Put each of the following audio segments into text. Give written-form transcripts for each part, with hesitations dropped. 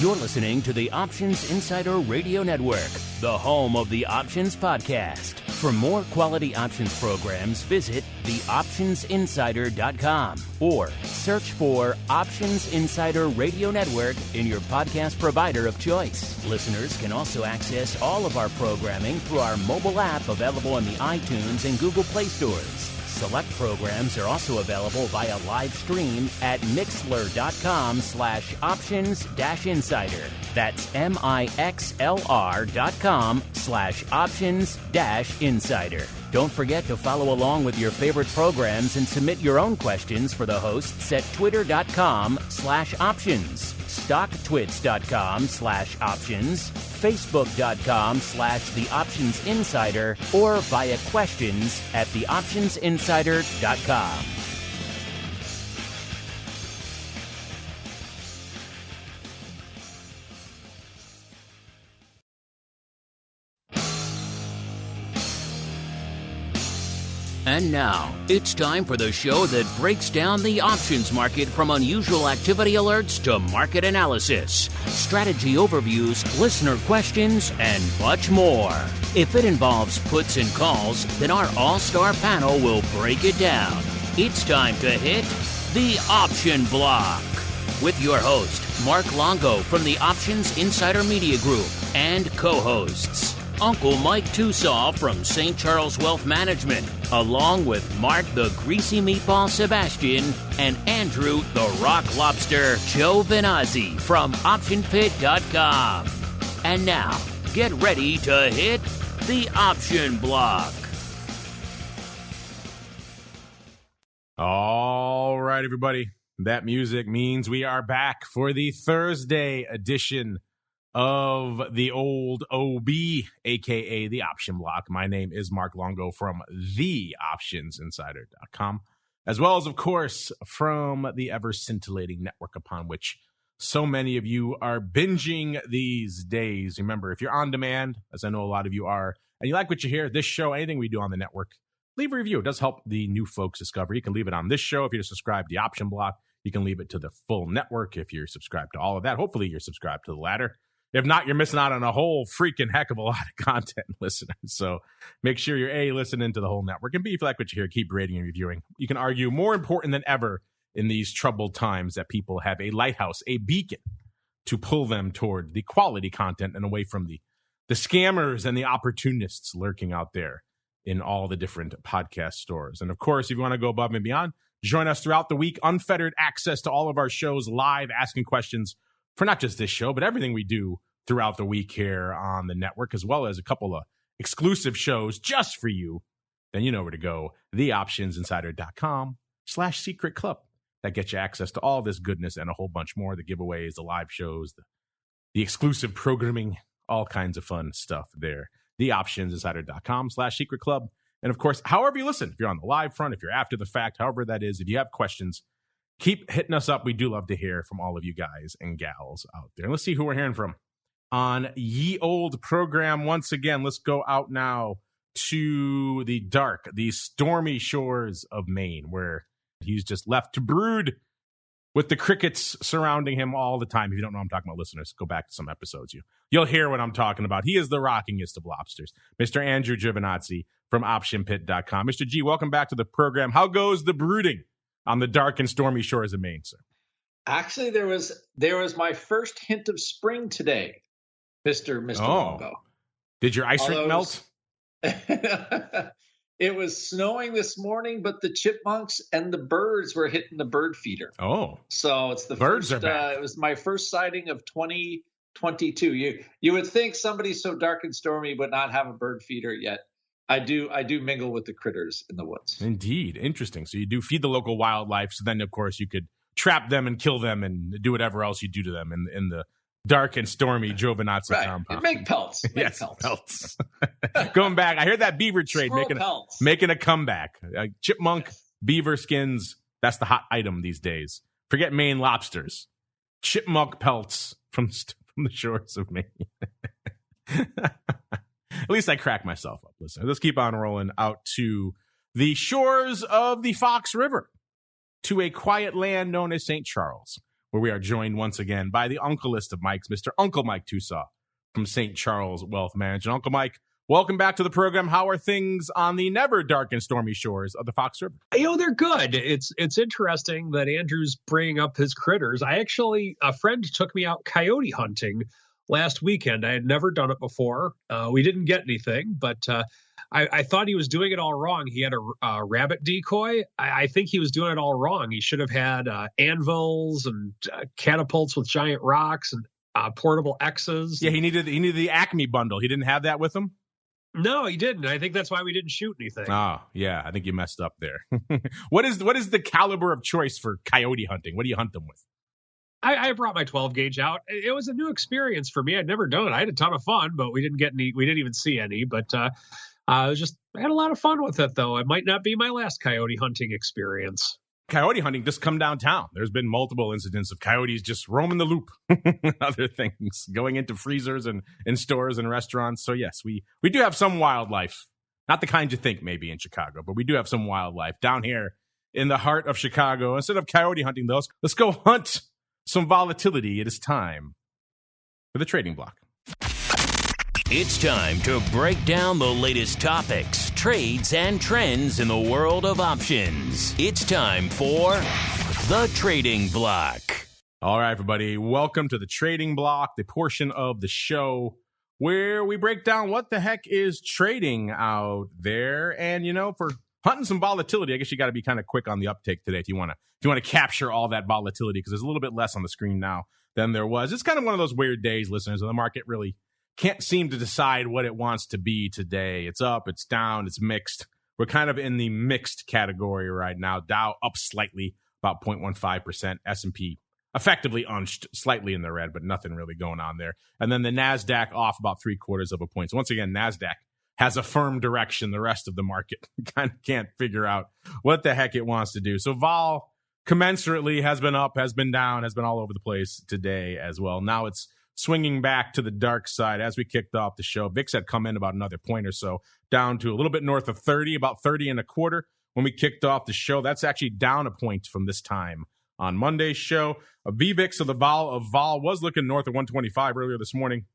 You're listening to the Options Insider Radio Network, the home of the Options Podcast. For more quality options programs, visit theoptionsinsider.com or search for Options Insider Radio Network in your podcast provider of choice. Listeners can also access all of our programming through our mobile app available in the iTunes and Google Play stores. Select programs are also available via live stream at mixlr.com/options-insider. That's mixlr.com/options-insider. Don't forget to follow along with your favorite programs and submit your own questions for the hosts at twitter.com/options, stocktwits.com/options, facebook.com/theoptionsinsider, or via questions at theoptionsinsider.com. And now, it's time for the show that breaks down the options market from unusual activity alerts to market analysis, strategy overviews, listener questions, and much more. If it involves puts and calls, then our all-star panel will break it down. It's time to hit the Option Block with your host, Mark Longo from the Options Insider Media Group, and co-hosts, Uncle Mike TOSAW from St. Charles Wealth Management, along with Mark the Greasy Meatball Sebastian and Andrew the Rock Lobster GIOVINAZZI from OptionPit.com. And now, get ready to hit the Option Block. All right, everybody. That music means we are back for the Thursday edition of the old OB, a.k.a. the Option Block. My name is Mark Longo from theoptionsinsider.com, as well as, of course, from the ever-scintillating network upon which so many of you are binging these days. Remember, if you're on demand, as I know a lot of you are, and you like what you hear, this show, anything we do on the network, leave a review. It does help the new folks discover. You can leave it on this show if you're subscribed to the Option Block. You can leave it to the full network if you're subscribed to all of that. Hopefully, you're subscribed to the latter. If not, you're missing out on a whole freaking heck of a lot of content, listeners. So make sure you're A, listening to the whole network, and B, if you like what you hear, keep rating and reviewing. You can argue more important than ever in these troubled times that people have a lighthouse, a beacon to pull them toward the quality content and away from the scammers and the opportunists lurking out there in all the different podcast stores. And of course, if you want to go above and beyond, join us throughout the week. Unfettered access to all of our shows live, asking questions for not just this show, but everything we do throughout the week here on the network, as well as a couple of exclusive shows just for you. Then you know where to go, theoptionsinsider.com/secret club. That gets you access to all this goodness and a whole bunch more, the giveaways, the live shows, the exclusive programming, all kinds of fun stuff there. theoptionsinsider.com/secret club. And of course, however you listen, if you're on the live front, if you're after the fact, however that is, if you have questions, keep hitting us up. We do love to hear from all of you guys and gals out there. And let's see who we're hearing from on ye old program. Once again, let's go out now to the dark, the stormy shores of Maine, where he's just left to brood with the crickets surrounding him all the time. If you don't know what I'm talking about, listeners, go back to some episodes. You'll hear what I'm talking about. He is the rockingest of lobsters, Mr. Andrew GIOVINAZZI from OptionPit.com. Mr. G, welcome back to the program. How goes the brooding on the dark and stormy shores of Maine, sir? Actually, there was my first hint of spring today, Mr. Longo. Did your ice rink melt? It was snowing this morning, but the chipmunks and the birds were hitting the bird feeder. Oh, so it's the birds first, are back. It was my first sighting of 2022. You would think somebody so dark and stormy would not have a bird feeder yet. I do mingle with the critters in the woods. Indeed. Interesting. So you do feed the local wildlife. So then, of course, you could trap them and kill them and do whatever else you do to them in the dark and stormy GIOVINAZZI compound. Make pelts. Yes, pelts. Going back, I heard that beaver trade making a comeback. Chipmunk, beaver skins, that's the hot item these days. Forget Maine lobsters. Chipmunk pelts from the shores of Maine. At least I crack myself up. Listen, let's keep on rolling out to the shores of the Fox River, to a quiet land known as St. Charles, where we are joined once again by the uncleist of Mikes, Mr. Uncle Mike TOSAW from St. Charles Wealth Management. Uncle Mike, welcome back to the program. How are things on the never dark and stormy shores of the Fox River? They're good. It's interesting that Andrew's bringing up his critters. A friend took me out coyote hunting last weekend. I had never done it before. We didn't get anything, but I thought he was doing it all wrong. He had a rabbit decoy. I think he was doing it all wrong. He should have had anvils and catapults with giant rocks and portable X's. Yeah, he needed the Acme bundle. He didn't have that with him? No, he didn't. I think that's why we didn't shoot anything. Oh, yeah. I think you messed up there. What is the caliber of choice for coyote hunting? What do you hunt them with? I brought my 12 gauge out. It was a new experience for me. I'd never done it. I had a ton of fun, but we didn't get any. We didn't even see any. But I had a lot of fun with it, though. It might not be my last coyote hunting experience. Coyote hunting, just come downtown. There's been multiple incidents of coyotes just roaming the loop. Other things, going into freezers and in stores and restaurants. So yes, we do have some wildlife. Not the kind you think maybe in Chicago, but we do have some wildlife down here in the heart of Chicago. Instead of coyote hunting those, let's go hunt some volatility. It is time for the trading block. It's time to break down the latest topics, trades, and trends in the world of options. It's time for the trading block. All right, everybody. Welcome to the trading block, the portion of the show where we break down what the heck is trading out there. And, for hunting some volatility, I guess you got to be kind of quick on the uptake today if you want to capture all that volatility, because there's a little bit less on the screen now than there was. It's kind of one of those weird days, listeners, and the market really can't seem to decide what it wants to be today. It's up, it's down, it's mixed. We're kind of in the mixed category right now. Dow up slightly, about 0.15%. S&P effectively unched, slightly in the red, but nothing really going on there. And then the NASDAQ off about 0.75 of a point. So once again, NASDAQ has a firm direction. The rest of the market kind of can't figure out what the heck it wants to do. So vol commensurately has been up, has been down, has been all over the place today as well. Now it's swinging back to the dark side as we kicked off the show. VIX had come in about another point or so, down to a little bit north of 30, about 30.25 when we kicked off the show. That's actually down a point from this time on Monday's show. A VVIX of the vol was looking north of 125 earlier this morning.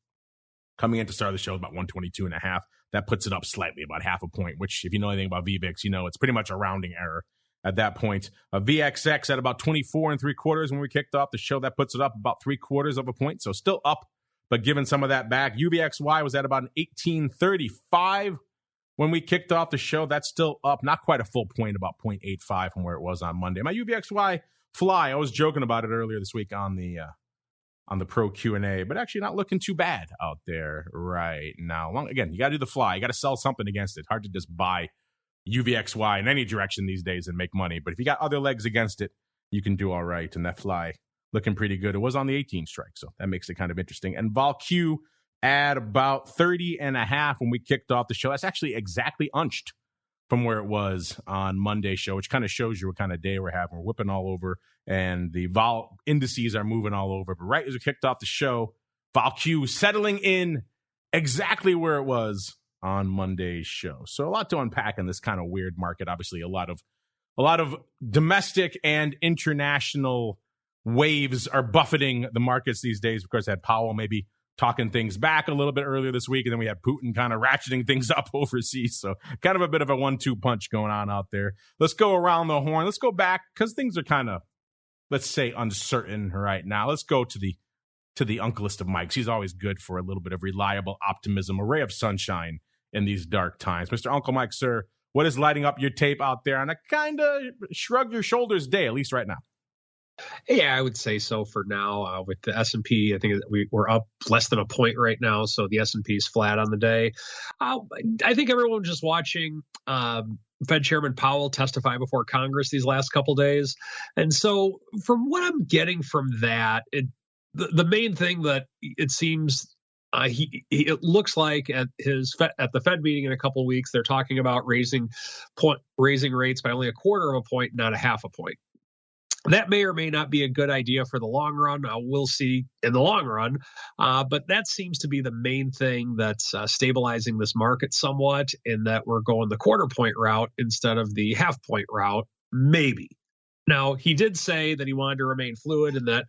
Coming in to start the show about 122.5. That puts it up slightly, about half a point, which if you know anything about VVIX, it's pretty much a rounding error at that point. A VXX at about 24.75 when we kicked off the show. That puts it up about 0.75 of a point. So still up, but giving some of that back. UVXY was at about an 18.35 when we kicked off the show. That's still up, not quite a full point, about 0.85 from where it was on Monday. My UVXY fly, I was joking about it earlier this week on the Pro Q&A, but actually not looking too bad out there right now. Again, you got to do the fly. You got to sell something against it. Hard to just buy UVXY in any direction these days and make money. But if you got other legs against it, you can do all right. And that fly looking pretty good. It was on the 18 strike, so that makes it kind of interesting. And vol Q at about 30.5 when we kicked off the show. That's actually exactly unched from where it was on Monday's show, which kind of shows you what kind of day we're having. We're whipping all over, and the vol indices are moving all over. But right as we kicked off the show, vol Q settling in exactly where it was on Monday's show. So a lot to unpack in this kind of weird market. Obviously, a lot of domestic and international waves are buffeting the markets these days. Of course, had Powell maybe talking things back a little bit earlier this week, and then we had Putin kind of ratcheting things up overseas. So kind of a bit of a 1-2 punch going on out there. Let's go around the horn. Let's go back because things are kind of, let's say, uncertain right now. Let's go to the uncleist of Mike's. He's always good for a little bit of reliable optimism, a ray of sunshine in these dark times. Mr. Uncle Mike, sir, what is lighting up your tape out there on a kind of shrug your shoulders day, at least right now? Yeah, I would say so for now. With the S&P, I think we're up less than a point right now, so the S&P is flat on the day. I think everyone was just watching Fed Chairman Powell testify before Congress these last couple days. And so from what I'm getting from that, the main thing that it seems it looks like at the Fed meeting in a couple of weeks, they're talking about raising rates by only 1/4 of a point, not 1/2 a point. That may or may not be a good idea for the long run. We'll see in the long run. But that seems to be the main thing that's stabilizing this market somewhat, in that we're going the 1/4 point route instead of the 1/2 point route, maybe. Now, he did say that he wanted to remain fluid and that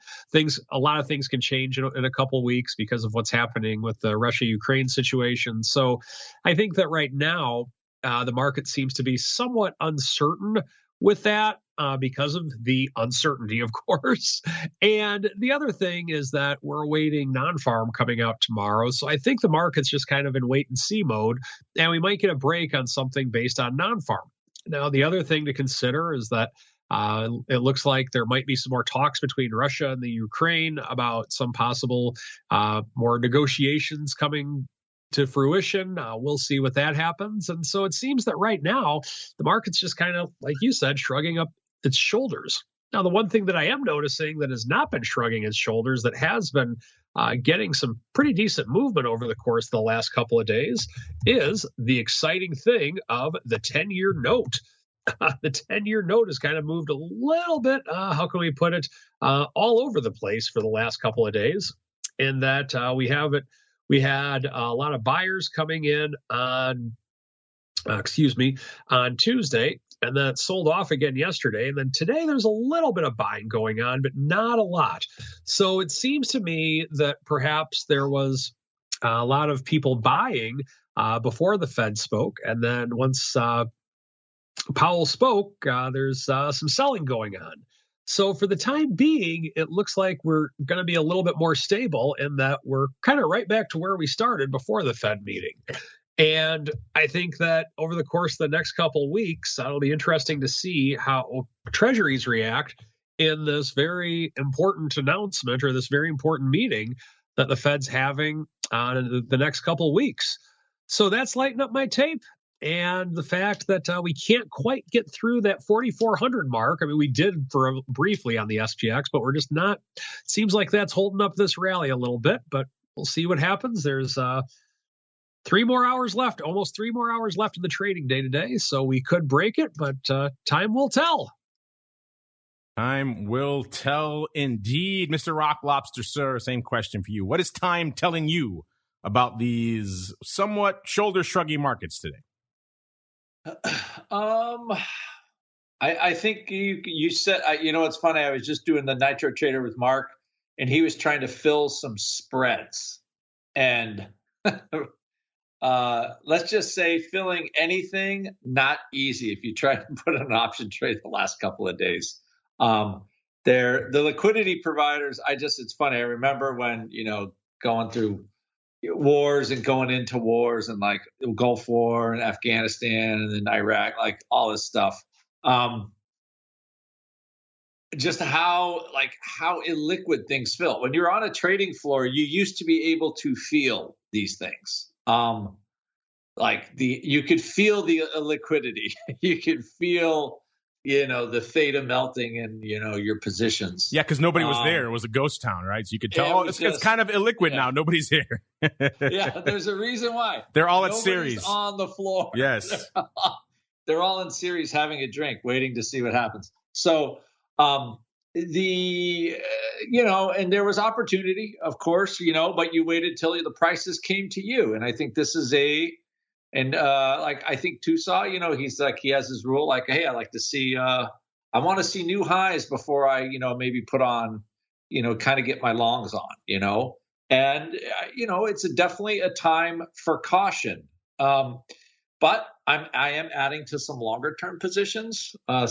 a lot of things can change in a couple of weeks because of what's happening with the Russia-Ukraine situation. So I think that right now, the market seems to be somewhat uncertain with that because of the uncertainty, of course. And the other thing is that we're awaiting non-farm coming out tomorrow. So I think the market's just kind of in wait and see mode, and we might get a break on something based on non-farm. Now, the other thing to consider is that it looks like there might be some more talks between Russia and the Ukraine about some possible more negotiations coming to fruition. We'll see what that happens. And so it seems that right now, the market's just kind of, like you said, shrugging up its shoulders. Now, the one thing that I am noticing that has not been shrugging its shoulders, that has been getting some pretty decent movement over the course of the last couple of days, is the exciting thing of the 10-year note. The 10-year note has kind of moved a little bit, how can we put it, all over the place for the last couple of days. In that we had a lot of buyers coming in on Tuesday, and then it sold off again yesterday. And then today there's a little bit of buying going on, but not a lot. So it seems to me that perhaps there was a lot of people buying before the Fed spoke. And then once Powell spoke, there's some selling going on. So for the time being, it looks like we're going to be a little bit more stable in that we're kind of right back to where we started before the Fed meeting. And I think that over the course of the next couple of weeks, it'll be interesting to see how treasuries react in this very important announcement or this very important meeting that the Fed's having in the next couple of weeks. So that's lighting up my tape. And the fact that we can't quite get through that 4,400 mark. I mean, we did briefly on the SPX, but we're just not. Seems like that's holding up this rally a little bit, but we'll see what happens. There's 3 more hours left, almost 3 more hours left in the trading day today. So we could break it, but time will tell. Time will tell indeed. Mr. Rock Lobster, sir, same question for you. What is time telling you about these somewhat shoulder-shrugging markets today? I think you said, it's funny. I was just doing the Nitro Trader with Mark, and he was trying to fill some spreads. And let's just say filling anything, not easy if you try to put an option trade the last couple of days. The liquidity providers, it's funny. I remember when, going through wars and going into wars and like the Gulf War and Afghanistan and then Iraq, like all this stuff. Just how illiquid things feel. When you're on a trading floor, you used to be able to feel these things. You could feel the illiquidity. You could feel, the theta melting in, your positions. Yeah, because nobody was there. It was a ghost town, right? So you could tell, it's kind of illiquid now. Nobody's here. Yeah, there's a reason why. They're all at Nobody's series. On the floor. Yes. They're all in series having a drink, waiting to see what happens. So, and there was opportunity, of course, but you waited till the prices came to you. And I think this is I think TOSAW, he's like, he has his rule, like, hey, I like to see, I want to see new highs before I, maybe put on, kind of get my longs on, and, it's definitely a time for caution. But I am adding to some longer term positions. I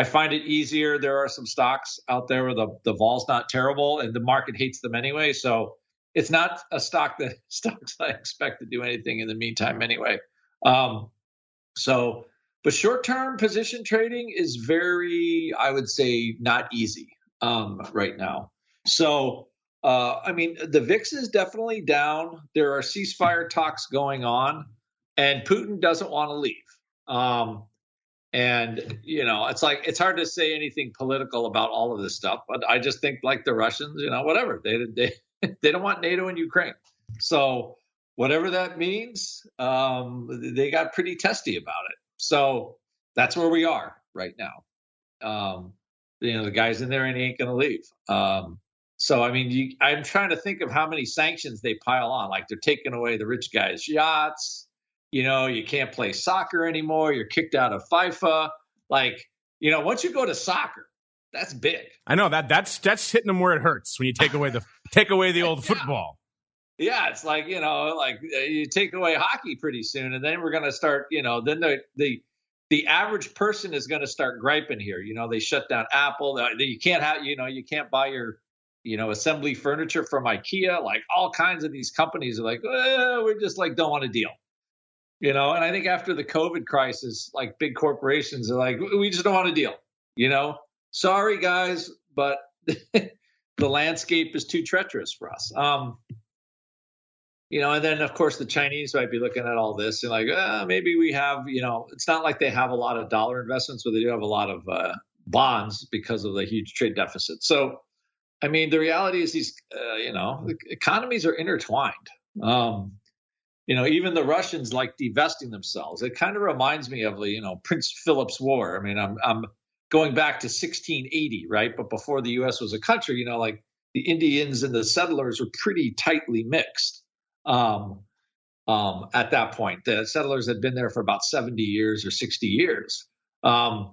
find it easier. There are some stocks out there where the vol's not terrible and the market hates them anyway. So it's not a stocks I expect to do anything in the meantime anyway. But short term position trading is very, I would say, not easy right now. So the VIX is definitely down. There are ceasefire talks going on, and Putin doesn't want to leave. It's hard to say anything political about all of this stuff, but I just think like the Russians, whatever, they don't want NATO in Ukraine. So whatever that means, they got pretty testy about it. So that's where we are right now. The guy's in there and he ain't going to leave. I'm trying to think of how many sanctions they pile on. Like they're taking away the rich guys' yachts. You can't play soccer anymore. You're kicked out of FIFA. Like once you go to soccer, that's big. I know that's hitting them where it hurts when you take away the old football. Yeah, it's like, you take away hockey pretty soon, and then we're going to start, then the average person is going to start griping here. They shut down Apple. You can't have, you can't buy your, assembly furniture from IKEA. Like all kinds of these companies are like, we just like don't want to deal. And I think after the COVID crisis, like big corporations are like, we just don't want to deal. Sorry guys, but the landscape is too treacherous for us. And then of course the Chinese might be looking at all this and like, maybe we have, it's not like they have a lot of dollar investments, but they do have a lot of bonds because of the huge trade deficit. So, I mean, the reality is these, the economies are intertwined. Even the Russians like divesting themselves. It kind of reminds me of Prince Philip's War. I mean, I'm going back to 1680, right? But before the U.S. was a country, like the Indians and the settlers were pretty tightly mixed. At that point, the settlers had been there for about 70 years or 60 years. And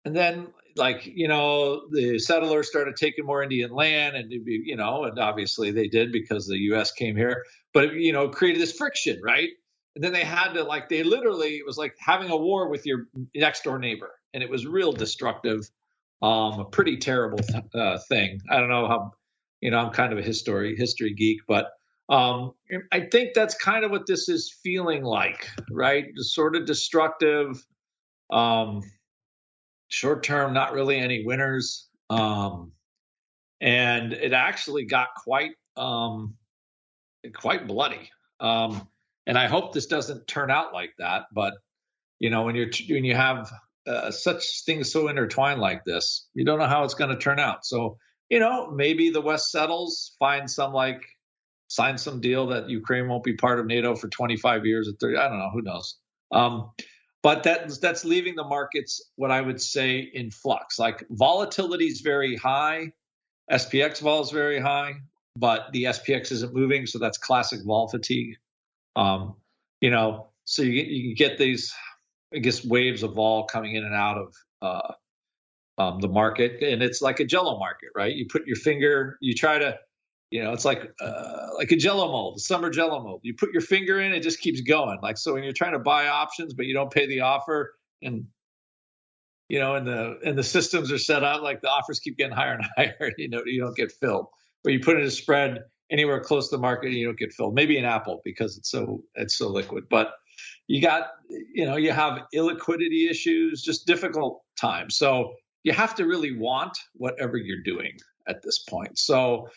then the settlers started taking more Indian land and, and obviously they did because the U.S. came here, but it created this friction, right? And then they had to it was like having a war with your next door neighbor. And it was real destructive, a pretty terrible thing. I don't know how, I'm kind of a history geek, but I think that's kind of what this is feeling like, right? Sort of destructive, short term, not really any winners. And it actually got quite bloody. And I hope this doesn't turn out like that. But, when you have such things so intertwined like this, you don't know how it's going to turn out. So, maybe the West settles, sign some deal that Ukraine won't be part of NATO for 25 years or 30. I don't know. Who knows? But that's leaving the markets, what I would say, in flux. Like volatility is very high. SPX vol is very high, but the SPX isn't moving. So that's classic vol fatigue. So you get these, I guess, waves of vol coming in and out of the market. And it's like a Jello market, right? You put your finger, you try to, it's like a Jello mold, a summer Jello mold. You put your finger in, it just keeps going. So when you're trying to buy options, but you don't pay the offer, and and the systems are set up like the offers keep getting higher and higher. You don't get filled. But you put in a spread anywhere close to the market, you don't get filled. Maybe an Apple because it's so liquid. But you got you have illiquidity issues, just difficult times. So you have to really want whatever you're doing at this point. So.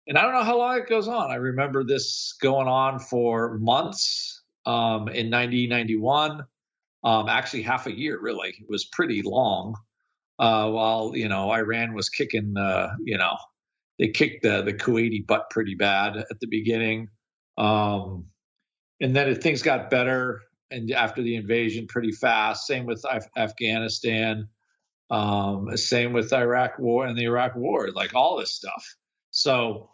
And I don't know how long it goes on. I remember this going on for months in 91, actually half a year, really. It was pretty long while, Iran was kicking, they kicked the Kuwaiti butt pretty bad at the beginning. And then things got better and after the invasion pretty fast. Same with Afghanistan, same with Iraq war and the Iraq war, like all this stuff. So,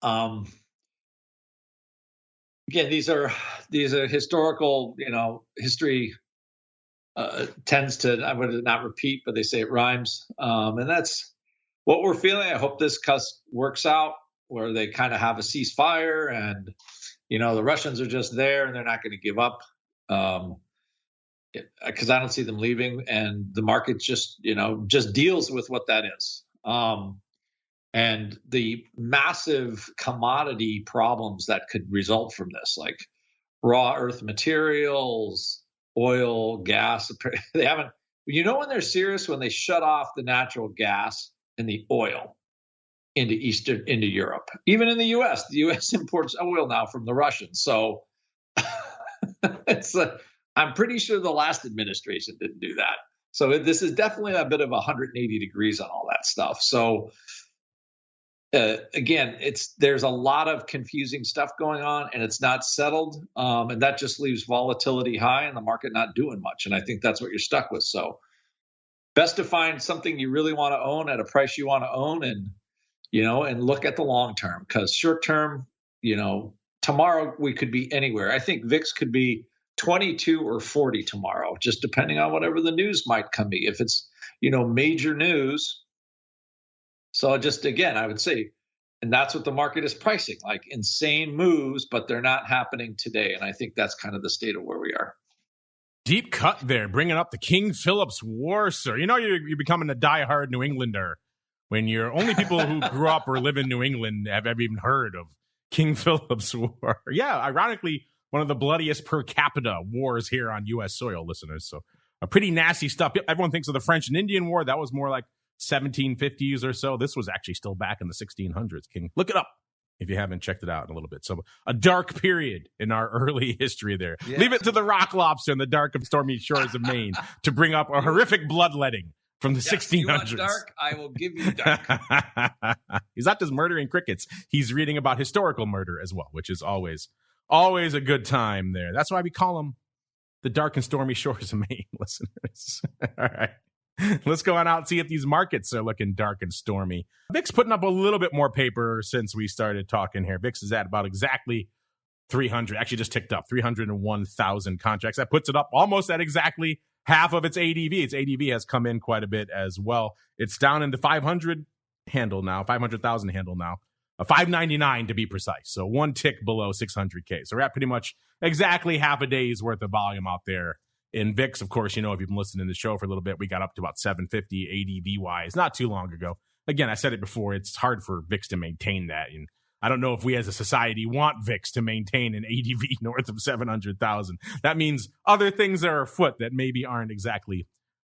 again, these are historical, history tends to, I would not repeat, but they say it rhymes. And that's what we're feeling. I hope this works out where they kind of have a ceasefire and, the Russians are just there and they're not going to give up. Because I don't see them leaving and the market just deals with what that is. And the massive commodity problems that could result from this, like raw earth materials, oil, gas, they haven't, when they're serious, when they shut off the natural gas and the oil into Europe, even in the U.S. imports oil now from the Russians. So I'm pretty sure the last administration didn't do that. So this is definitely a bit of 180 degrees on all that stuff. So, again, there's a lot of confusing stuff going on and it's not settled. And that just leaves volatility high and the market not doing much. And I think that's what you're stuck with. So best to find something you really want to own at a price you want to own and look at the long term, because short term, tomorrow we could be anywhere. I think VIX could be 22 or 40 tomorrow, just depending on whatever the news might come be. If it's major news. So just again, I would say, and that's what the market is pricing, like insane moves, but they're not happening today. And I think that's kind of the state of where we are. Deep cut there, bringing up the King Philip's War, sir. You're becoming a diehard New Englander when you're only people who grew up or live in New England have ever even heard of King Philip's War. Yeah, ironically, one of the bloodiest per capita wars here on U.S. soil, listeners. So a pretty nasty stuff. Everyone thinks of the French and Indian War. That was more like 1750s or so. This was actually still back in the 1600s. King, look it up if you haven't checked it out in a little bit. So a dark period in our early history there. Yes. Leave it to the rock lobster in the dark and stormy shores of Maine to bring up a horrific bloodletting from the 1600s. You want dark? I will give you dark. He's not just murdering crickets. He's reading about historical murder as well, which is always a good time there. That's why we call him the dark and stormy shores of Maine, listeners. All right. Let's go on out and see if these markets are looking dark and stormy. VIX putting up a little bit more paper since we started talking here. VIX is at about exactly 300, actually just ticked up, 301,000 contracts. That puts it up almost at exactly half of its ADV. Its ADV has come in quite a bit as well. It's down in the 500,000 handle now, 599 to be precise. So one tick below 600K. So we're at pretty much exactly half a day's worth of volume out there. In VIX, of course, if you've been listening to the show for a little bit, we got up to about 750 ADV-wise not too long ago. Again, I said it before, it's hard for VIX to maintain that. And I don't know if we as a society want VIX to maintain an ADV north of 700,000. That means other things are afoot that maybe aren't exactly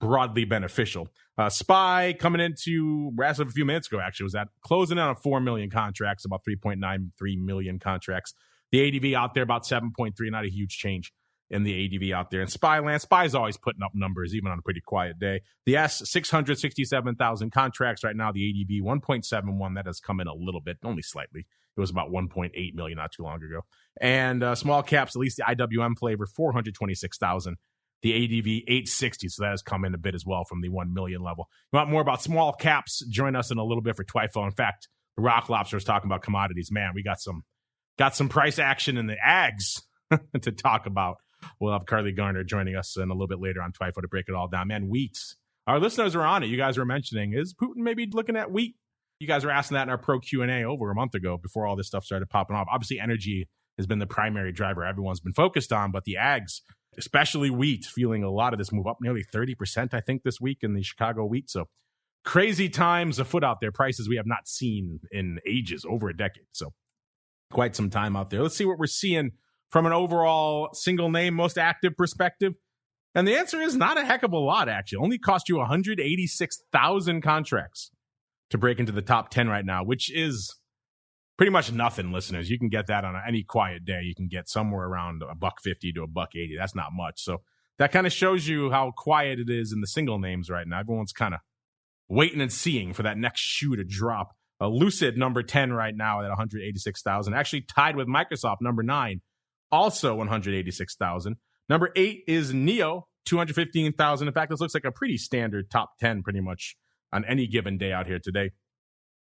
broadly beneficial. SPY coming into, as of a few minutes ago, actually, was at closing in on 4 million contracts, about 3.93 million contracts. The ADV out there, about 7.3, not a huge change in the ADV out there. And SPY's always putting up numbers, even on a pretty quiet day. The S, 667,000 contracts right now. The ADV, 1.71. That has come in a little bit, only slightly. It was about 1.8 million not too long ago. And small caps, at least the IWM flavor, 426,000. The ADV, 860. So that has come in a bit as well from the 1 million level. You want more about small caps? Join us in a little bit for TWIFO. In fact, the Rock Lobster is talking about commodities. Man, we got some price action in the ags to talk about. We'll have Carly Garner joining us in a little bit later on TWIFO to break it all down. Man, wheat. Our listeners are on it. You guys were mentioning, is Putin maybe looking at wheat? You guys were asking that in our pro Q&A over a month ago before all this stuff started popping off. Obviously, energy has been the primary driver everyone's been focused on, but the ags, especially wheat, feeling a lot of this move up nearly 30%, I think, this week in the Chicago wheat. So crazy times afoot out there. Prices we have not seen in ages, over a decade. So quite some time out there. Let's see what we're seeing from an overall single name, most active perspective. And the answer is not a heck of a lot, actually. Only cost you 186,000 contracts to break into the top 10 right now, which is pretty much nothing, listeners. You can get that on any quiet day. You can get somewhere around $150 to $180. That's not much. So that kind of shows you how quiet it is in the single names right now. Everyone's kind of waiting and seeing for that next shoe to drop. Lucid, number 10 right now at 186,000. Actually tied with Microsoft, number 9. Also 186,000. Number 8 is Neo, 215,000. In fact, this looks like a pretty standard top 10 pretty much on any given day out here today.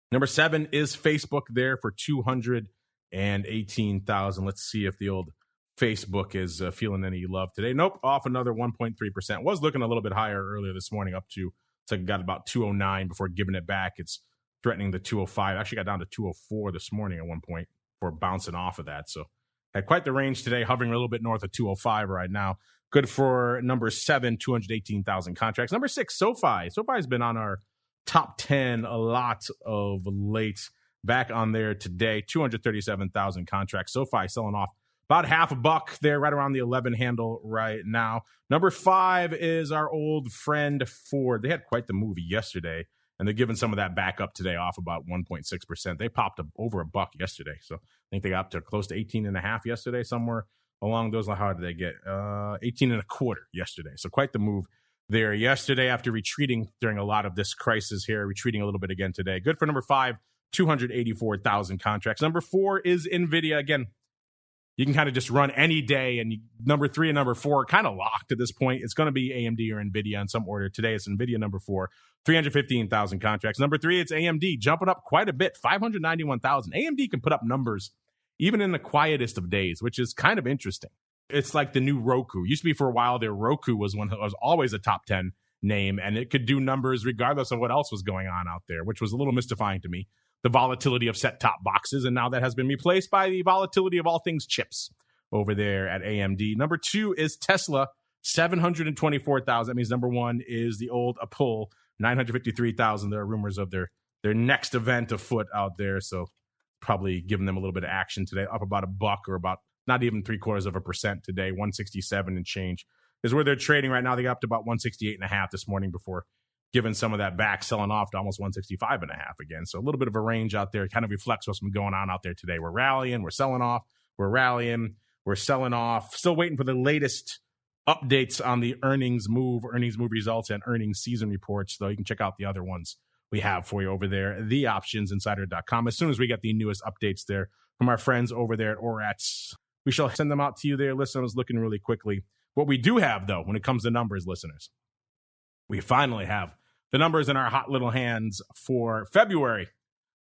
Number 7 is Facebook there for 218,000. Let's see if the old Facebook is feeling any love today. Nope, off another 1.3%. Was looking a little bit higher earlier this morning, up to, it's like got about 209 before giving it back. It's threatening the 205. Actually got down to 204 this morning at one point before bouncing off of that. So had quite the range today, hovering a little bit north of 205 right now. Good for number 7, 218,000 contracts. Number 6, SoFi. SoFi has been on our top 10 a lot of late. Back on there today, 237,000 contracts. SoFi selling off about $0.50 there, right around the 11 handle right now. Number 5 is our old friend Ford. They had quite the movie yesterday, and they're giving some of that back up today, off about 1.6%. They popped up over $1 yesterday. So I think they got up to close to 18.5 yesterday, somewhere along those lines. How did they get? 18.25 yesterday. So quite the move there yesterday after retreating during a lot of this crisis here, retreating a little bit again today. Good for number 5, 284,000 contracts. Number 4 is NVIDIA. Again, you can kind of just run any day, and number 3 and number 4 are kind of locked at this point. It's going to be AMD or NVIDIA in some order. Today it's NVIDIA number 4, 315,000 contracts. Number 3, it's AMD, jumping up quite a bit, 591,000. AMD can put up numbers even in the quietest of days, which is kind of interesting. It's like the new Roku. Used to be for a while there, Roku was one that was always a top 10, name, and it could do numbers regardless of what else was going on out there, which was a little mystifying to me. The volatility of set-top boxes, and now that has been replaced by the volatility of all things chips over there at AMD. Number 2 is Tesla, 724,000. That means number 1 is the old Apple, 953,000. There are rumors of their next event afoot out there, so probably giving them a little bit of action today, up about $1 or about not even 0.75% today, 167 and change is where they're trading right now. They got up to about 168.5 this morning before giving some of that back, selling off to almost 165.5 again. So a little bit of a range out there. It kind of reflects what's been going on out there today. We're rallying, we're selling off, we're rallying, we're selling off. Still waiting for the latest updates on the earnings move results, and earnings season reports, though you can check out the other ones we have for you over there, theoptionsinsider.com. As soon as we get the newest updates there from our friends over there at ORATS, we shall send them out to you there. Listen, I was looking really quickly. What we do have, though, when it comes to numbers, listeners, we finally have the numbers in our hot little hands for February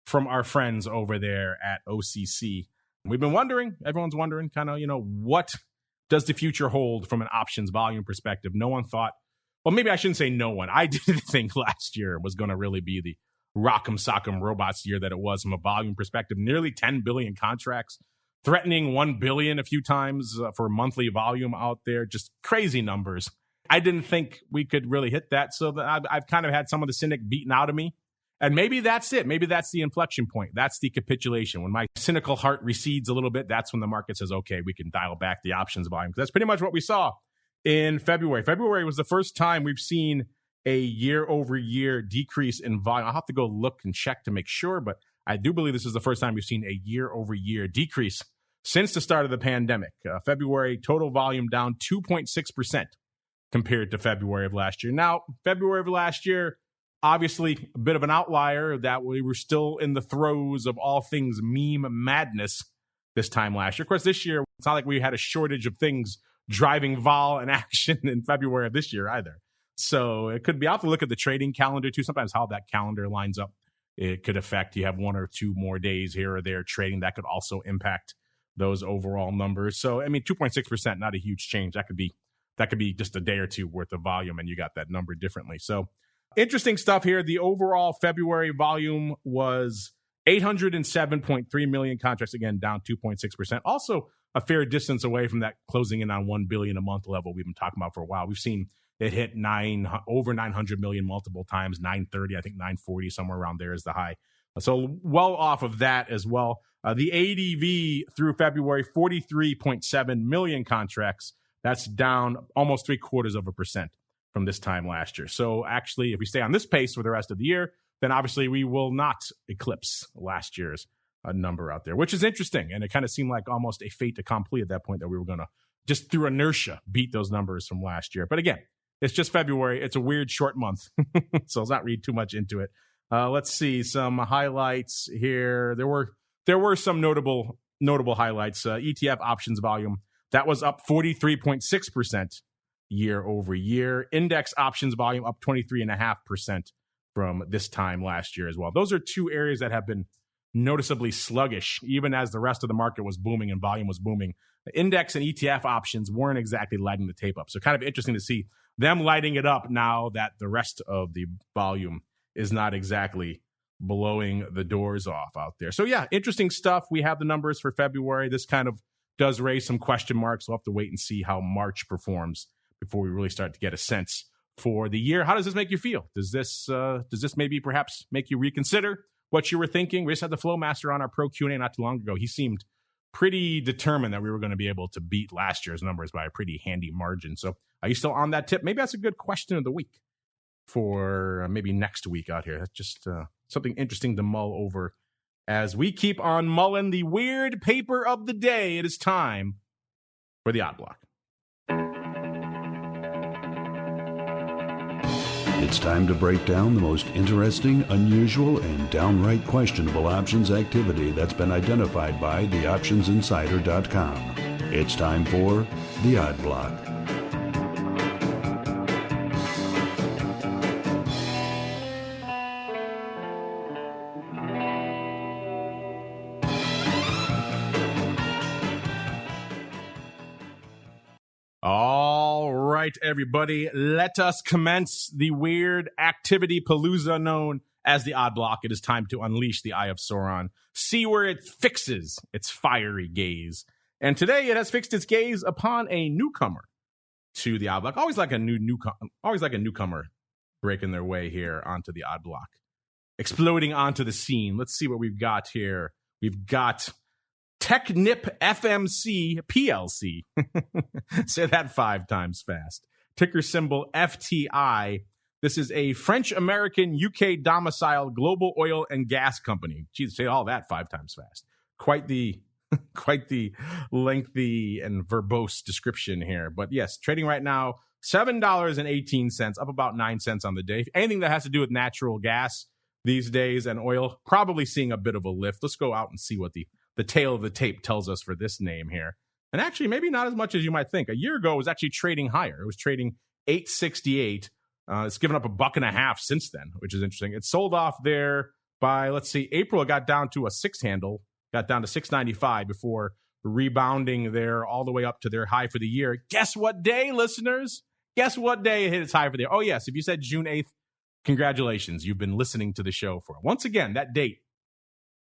from our friends over there at OCC. We've been wondering, everyone's wondering kind of, what does the future hold from an options volume perspective? No one thought, well, maybe I shouldn't say no one. I didn't think last year was going to really be the rock'em sock'em robots year that it was from a volume perspective. Nearly 10 billion contracts, threatening 1 billion a few times for monthly volume out there. Just crazy numbers. I didn't think we could really hit that. So I've kind of had some of the cynic beaten out of me. And maybe that's it. Maybe that's the inflection point. That's the capitulation. When my cynical heart recedes a little bit, that's when the market says, okay, we can dial back the options volume. That's pretty much what we saw in February. February was the first time we've seen a year-over-year decrease in volume. I'll have to go look and check to make sure, but I do believe this is the first time we've seen a year-over-year decrease since the start of the pandemic. February total volume down 2.6% compared to February of last year. Now, February of last year, obviously a bit of an outlier that we were still in the throes of all things meme madness this time last year. Of course, this year, it's not like we had a shortage of things driving vol and action in February of this year either. So it could be, I'll have to look at the trading calendar too. Sometimes how that calendar lines up, it could affect, you have 1 or 2 more days here or there trading. That could also impact those overall numbers. So, 2.6%, not a huge change. That could be just a day or two worth of volume, and you got that number differently. So interesting stuff here. The overall February volume was 807.3 million contracts, again, down 2.6%. Also a fair distance away from that closing in on 1 billion a month level we've been talking about for a while. We've seen it hit over 900 million multiple times, 930, I think 940, somewhere around there is the high. So well off of that as well. The ADV through February, 43.7 million contracts. That's down almost 0.75% from this time last year. So actually, if we stay on this pace for the rest of the year, then obviously we will not eclipse last year's number out there, which is interesting. And it kind of seemed like almost a fait accompli at that point that we were going to, just through inertia, beat those numbers from last year. But again, it's just February. It's a weird short month, so let's not read too much into it. Let's see some highlights here. There were some notable highlights. ETF options volume, that was up 43.6% year over year. Index options volume up 23.5% from this time last year as well. Those are 2 areas that have been noticeably sluggish, even as the rest of the market was booming and volume was booming. The index and ETF options weren't exactly lighting the tape up. So kind of interesting to see them lighting it up now that the rest of the volume is not exactly blowing the doors off out there. So yeah, interesting stuff. We have the numbers for February. This kind of does raise some question marks. We'll have to wait and see how March performs before we really start to get a sense for the year. How does this make you feel? Does this maybe perhaps make you reconsider what you were thinking? We just had the Flow Master on our Pro Q&A not too long ago. He seemed pretty determined that we were going to be able to beat last year's numbers by a pretty handy margin. So are you still on that tip? Maybe that's a good question of the week for maybe next week out here. That's just something interesting to mull over as we keep on mulling the weird paper of the day. It is time for the Odd Block. It's time to break down the most interesting, unusual, and downright questionable options activity that's been identified by theoptionsinsider.com. It's time for the Odd Block. right, everybody, let us commence the weird activity palooza known as the Odd Block. It is time to unleash the Eye of Sauron, see where it fixes its fiery gaze. And today it has fixed its gaze upon a newcomer to the Odd Block. Always like a newcomer breaking their way here onto the Odd Block, exploding onto the scene. Let's see what we've got here. We've got Technip FMC PLC. Say that 5 times fast. Ticker symbol FTI. This is a French-American, UK domiciled global oil and gas company. Geez, say all that 5 times fast. Quite the lengthy and verbose description here. But yes, trading right now, $7.18, up about 9 cents on the day. Anything that has to do with natural gas these days and oil, probably seeing a bit of a lift. Let's go out and see what the tail of the tape tells us for this name here. And actually, maybe not as much as you might think. A year ago, it was actually trading higher. It was trading $8.68. It's given up $1.50 since then, which is interesting. It sold off there by, let's see, April. It got down to a 6 handle, got down to $6.95 before rebounding there all the way up to their high for the year. Guess what day, listeners? Guess what day it hit its high for the year? Oh, yes. If you said June 8th, congratulations. You've been listening to the show for. Once again, that date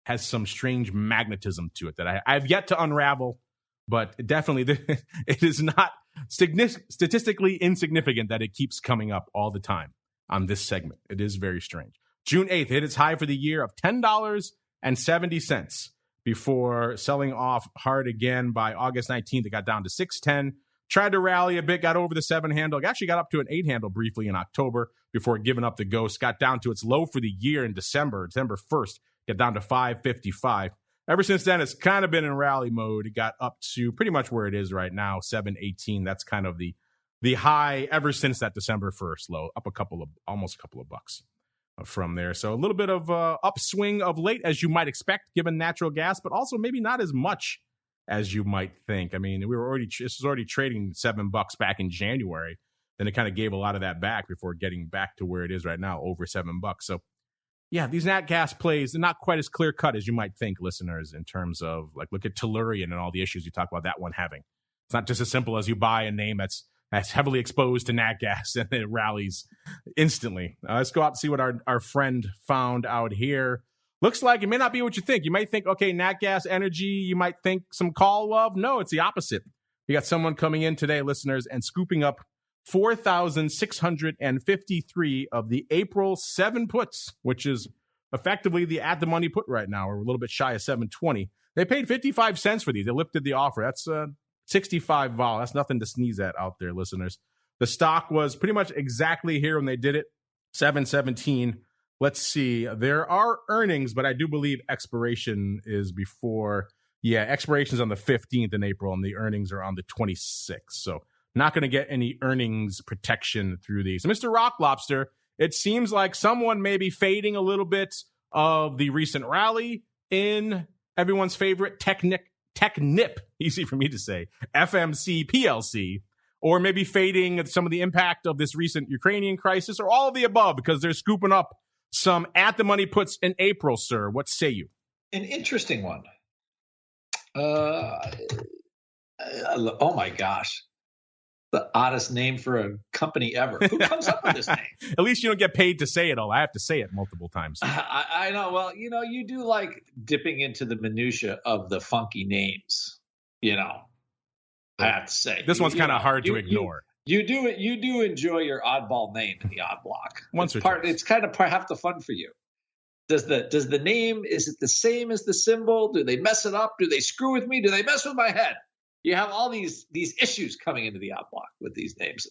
has some strange magnetism to it that I have yet to unravel, but definitely it is not statistically insignificant that it keeps coming up all the time on this segment. It is very strange. June 8th hit its high for the year of $10.70 before selling off hard again by August 19th. It got down to $6.10. Tried to rally a bit, got over the 7 handle. It actually got up to an 8 handle briefly in October before giving up the ghost. Got down to its low for the year in December 1st. Got down to $5.55. Ever since then, it's kind of been in rally mode. It got up to pretty much where it is right now, $7.18. That's kind of the high ever since that December 1st low, up almost a couple of bucks from there. So a little bit of upswing of late, as you might expect, given natural gas, but also maybe not as much as you might think. I mean, this was already trading $7 back in January. Then it kind of gave a lot of that back before getting back to where it is right now, over $7. So yeah, these nat gas plays are not quite as clear cut as you might think, listeners, in terms of, like, look at Tellurian and all the issues you talk about that one having. It's not just as simple as you buy a name that's heavily exposed to nat gas and it rallies instantly. Let's go out and see what our friend found out here. Looks like it may not be what you think. You might think, okay, nat gas energy, you might think some call love. No, it's the opposite. You got someone coming in today, listeners, and scooping up 4,653 of the April 7 puts, which is effectively the at-the-money put right now, or a little bit shy of 720. They paid 55 cents for these. They lifted the offer. That's 65 vol. That's nothing to sneeze at out there, listeners. The stock was pretty much exactly here when they did it, 717. Let's see. There are earnings, but I do believe expiration is before. Yeah, expiration's on the 15th in April, and the earnings are on the 26th. So not going to get any earnings protection through these. So Mr. Rock Lobster, it seems like someone may be fading a little bit of the recent rally in everyone's favorite Technip, easy for me to say, FMC PLC, or maybe fading some of the impact of this recent Ukrainian crisis, or all of the above, because they're scooping up some at-the-money puts in April, sir. What say you? An interesting one. Oh, my gosh. The oddest name for a company ever. Who comes up with this name? At least you don't get paid to say it all. I have to say it multiple times. I know. Well, you do like dipping into the minutia of the funky names. I have to say. This one's kind of hard to ignore. You do enjoy your oddball name in the odd block. It's kind of half the fun for you. Does the name, is it the same as the symbol? Do they mess it up? Do they screw with me? Do they mess with my head? You have all these issues coming into the odd block with these names.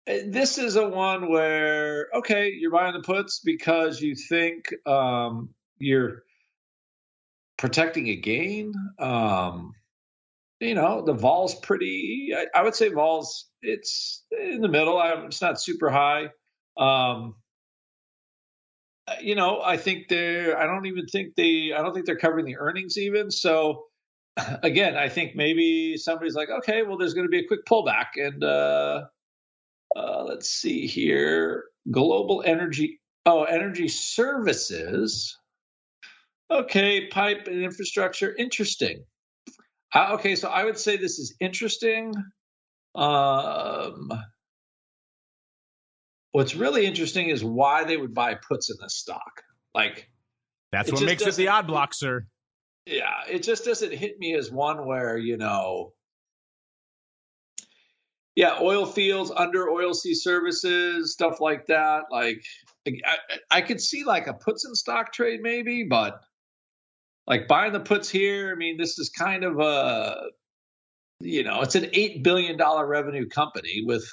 This is a one where, okay, you're buying the puts because you think you're protecting a gain. The vol's pretty, I would say vol's, it's in the middle. It's not super high. I think I don't think they're covering the earnings even. So again, I think maybe somebody's like, okay, well, there's going to be a quick pullback. And let's see here. Global energy services. Okay, pipe and infrastructure. Interesting. Okay, so I would say this is interesting. What's really interesting is why they would buy puts in this stock. Like, that's what makes it the odd block, sir. Yeah, it just doesn't hit me as one where, oil fields, under oilseed services, stuff like that. Like, I could see like a puts in stock trade maybe, but like buying the puts here, I mean, this is kind of it's an $8 billion revenue company with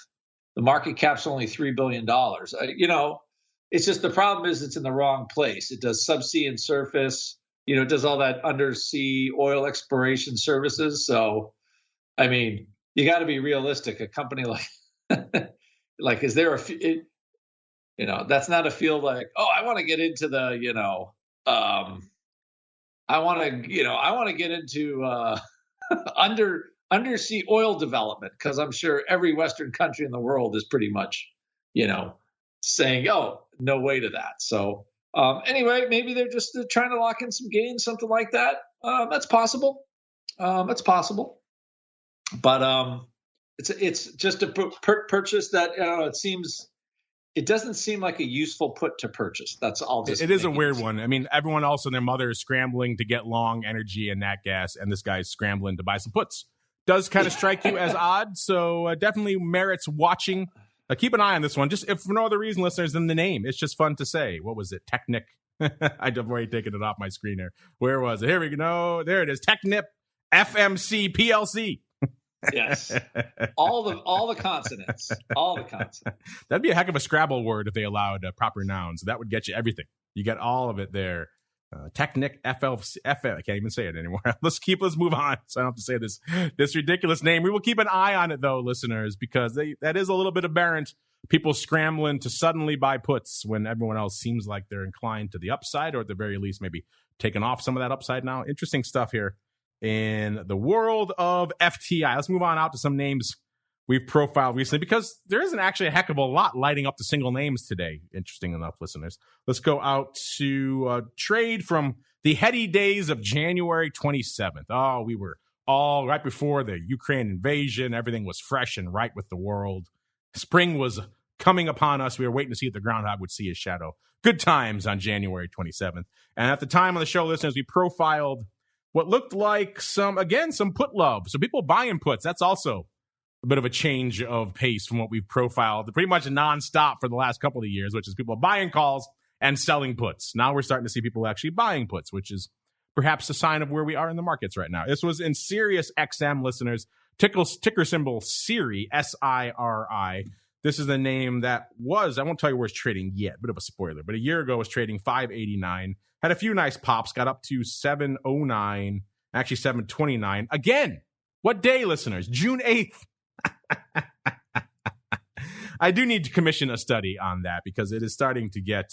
the market cap's only $3 billion. It's just the problem is it's in the wrong place. It does subsea and surface. It does all that undersea oil exploration services. So, I mean, you got to be realistic. A company like, is there that's not a field like, oh, I want to get into the, I want to get into undersea oil development, because I'm sure every Western country in the world is pretty much, saying, oh, no way to that. So, anyway, maybe they're just trying to lock in some gains, something like that. That's possible. But it's just a purchase that it doesn't seem like a useful put to purchase. That's all. It is a weird one. I mean, everyone else and their mother is scrambling to get long energy and nat gas, and this guy's scrambling to buy some puts. Does kind of strike you as odd, so definitely merits watching. Keep an eye on this one, just if for no other reason, listeners, than the name. It's just fun to say. What was it? Technic. I've already taken it off my screen here. Where was it? Here we go. No, there it is. Technip FMC PLC. Yes. All the consonants. All the consonants. That'd be a heck of a Scrabble word if they allowed proper nouns. That would get you everything. You get all of it there. Technic FLC. I can't even say it anymore. Let's move on, so I don't have to say this ridiculous name. We will keep an eye on it, though, listeners, because that is a little bit aberrant. People scrambling to suddenly buy puts when everyone else seems like they're inclined to the upside, or at the very least, maybe taking off some of that upside now. Interesting stuff here in the world of FTI. Let's move on out to some names we've profiled recently, because there isn't actually a heck of a lot lighting up the single names today. Interesting enough, listeners. Let's go out to trade from the heady days of January 27th. Oh, we were all right before the Ukraine invasion. Everything was fresh and right with the world. Spring was coming upon us. We were waiting to see if the groundhog would see his shadow. Good times on January 27th. And at the time on the show, listeners, we profiled what looked like some put love. So people buying puts. That's also a bit of a change of pace from what we've profiled pretty much nonstop for the last couple of years, which is people buying calls and selling puts. Now we're starting to see people actually buying puts, which is perhaps a sign of where we are in the markets right now. This was in Sirius XM, listeners. Ticker symbol SIRI, SIRI. This is the name that was, I won't tell you where it's trading yet, bit of a spoiler, but a year ago it was trading $5.89. Had a few nice pops, got up to $7.09, actually $7.29. Again, what day, listeners? June 8th. I do need to commission a study on that, because it is starting to get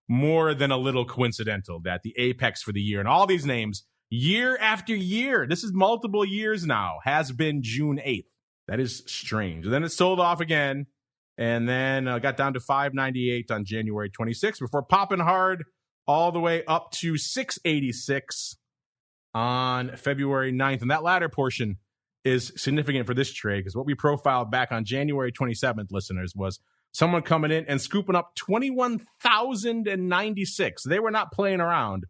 more than a little coincidental that the apex for the year and all these names, year after year, this is multiple years now, has been June 8th. That is strange. And then it sold off again, and then got down to $5.98 on January 26th before popping hard all the way up to $6.86 on February 9th. And that latter portion is significant for this trade, because what we profiled back on January 27th, listeners, was someone coming in and scooping up 21,096. They were not playing around,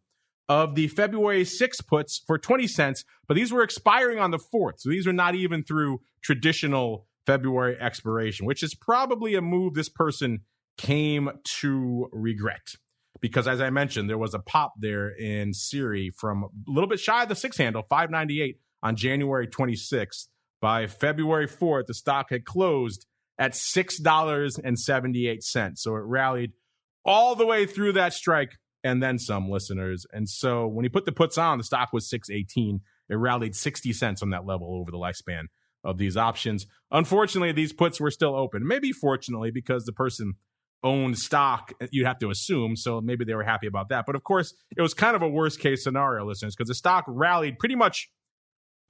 of the February 6 puts for 20 cents, but these were expiring on the 4th. So these were not even through traditional February expiration, which is probably a move this person came to regret. Because as I mentioned, there was a pop there in SIRI from a little bit shy of the 6 handle, 598 on January 26th. By February 4th, the stock had closed at $6.78. So it rallied all the way through that strike and then some, listeners. And so when he put the puts on, the stock was $6.18. It rallied 60 cents on that level over the lifespan of these options. Unfortunately, these puts were still open. Maybe fortunately, because the person owned stock, you'd have to assume, so maybe they were happy about that. But of course, it was kind of a worst case scenario, listeners, because the stock rallied pretty much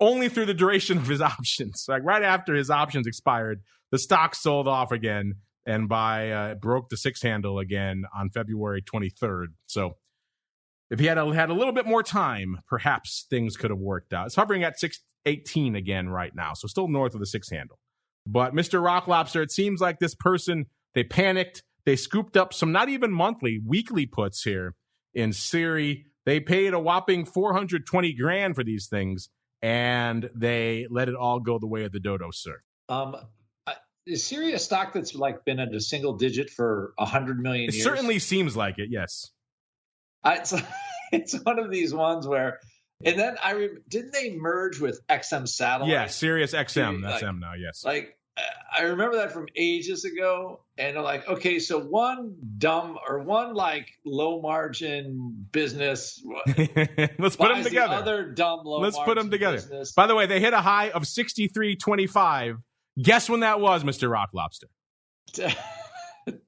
only through the duration of his options. Like right after his options expired, the stock sold off again, and broke the 6 handle again on February 23rd. So if he had a little bit more time, perhaps things could have worked out. It's hovering at 618 again right now, so still north of the 6 handle. But Mr. Rock Lobster, it seems like this person, they panicked. They scooped up some not even monthly, weekly puts here in SIRI. They paid a whopping $420,000 for these things, and they let it all go the way of the dodo, sir. Is SIRI a stock that's like been at a single digit for 100 million years? It certainly seems like it, yes. It's one of these ones where, and then didn't they merge with XM Satellite? Yeah, Sirius XM. That's them now, yes. Like, I remember that from ages ago, and they're like, okay, so one dumb or one like low margin business. Let's put them together. The other dumb low Let's put them together. Business. By the way, they hit a high of 63.25. Guess when that was, Mr. Rock Lobster?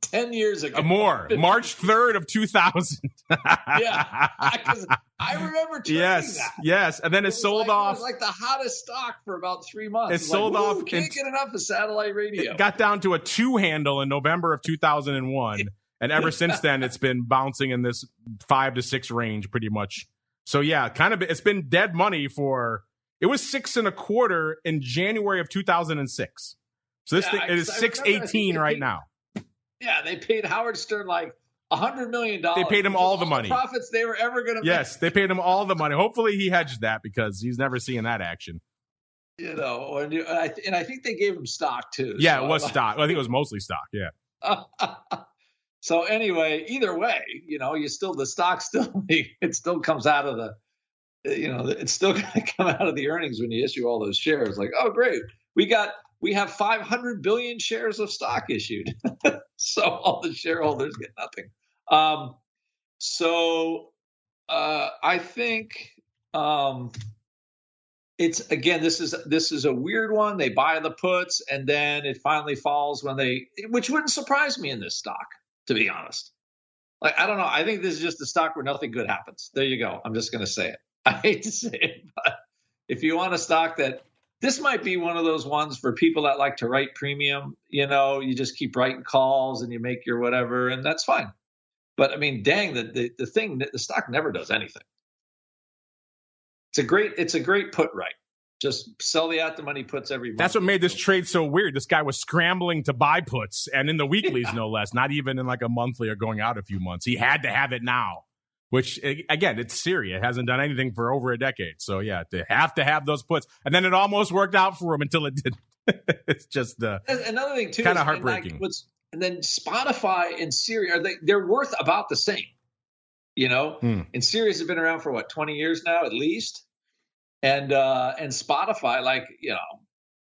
10 years ago. More. March 3rd of 2000. Yeah. Because I remember trading that. Yes. And then it sold off. It was like the hottest stock for about 3 months. It sold off. Can't get enough of satellite radio. It got down to a 2 handle in November of 2001. And ever since then, it's been bouncing in this 5 to 6 range pretty much. So, yeah, it's been dead money it was 6.25 in January of 2006. So this thing, it is 6.18 right now. Yeah, they paid Howard Stern like $100 million. They paid him all the money. Profits they were ever going to make. Yes, they paid him all the money. Hopefully he hedged that because he's never seeing that action. And I think they gave him stock too. Yeah, it was stock. Well, I think it was mostly stock. Yeah. So anyway, either way, the stock it still comes out of it's still going to come out of the earnings when you issue all those shares. Like, oh, great, we have 500 billion shares of stock issued. So all the shareholders get nothing. I think it's, again, this is a weird one. They buy the puts and then it finally falls which wouldn't surprise me in this stock, to be honest. Like, I don't know. I think this is just a stock where nothing good happens. There you go. I'm just going to say it. I hate to say it, but if you want a stock this might be one of those ones for people that like to write premium. You just keep writing calls and you make your whatever, and that's fine. But I mean, dang, the stock never does anything. It's a great put right. Just sell the at the money puts every month. That's what made this trade so weird. This guy was scrambling to buy puts, and in the weeklies, no less, not even in like a monthly or going out a few months. He had to have it now. Which, again, it's SIRI. It hasn't done anything for over a decade. So, yeah, they have to have those puts. And then it almost worked out for him until it didn't. It's just another thing, too, kind of heartbreaking. And then Spotify and SIRI, they're worth about the same. And SIRI has been around for, 20 years now at least? And Spotify,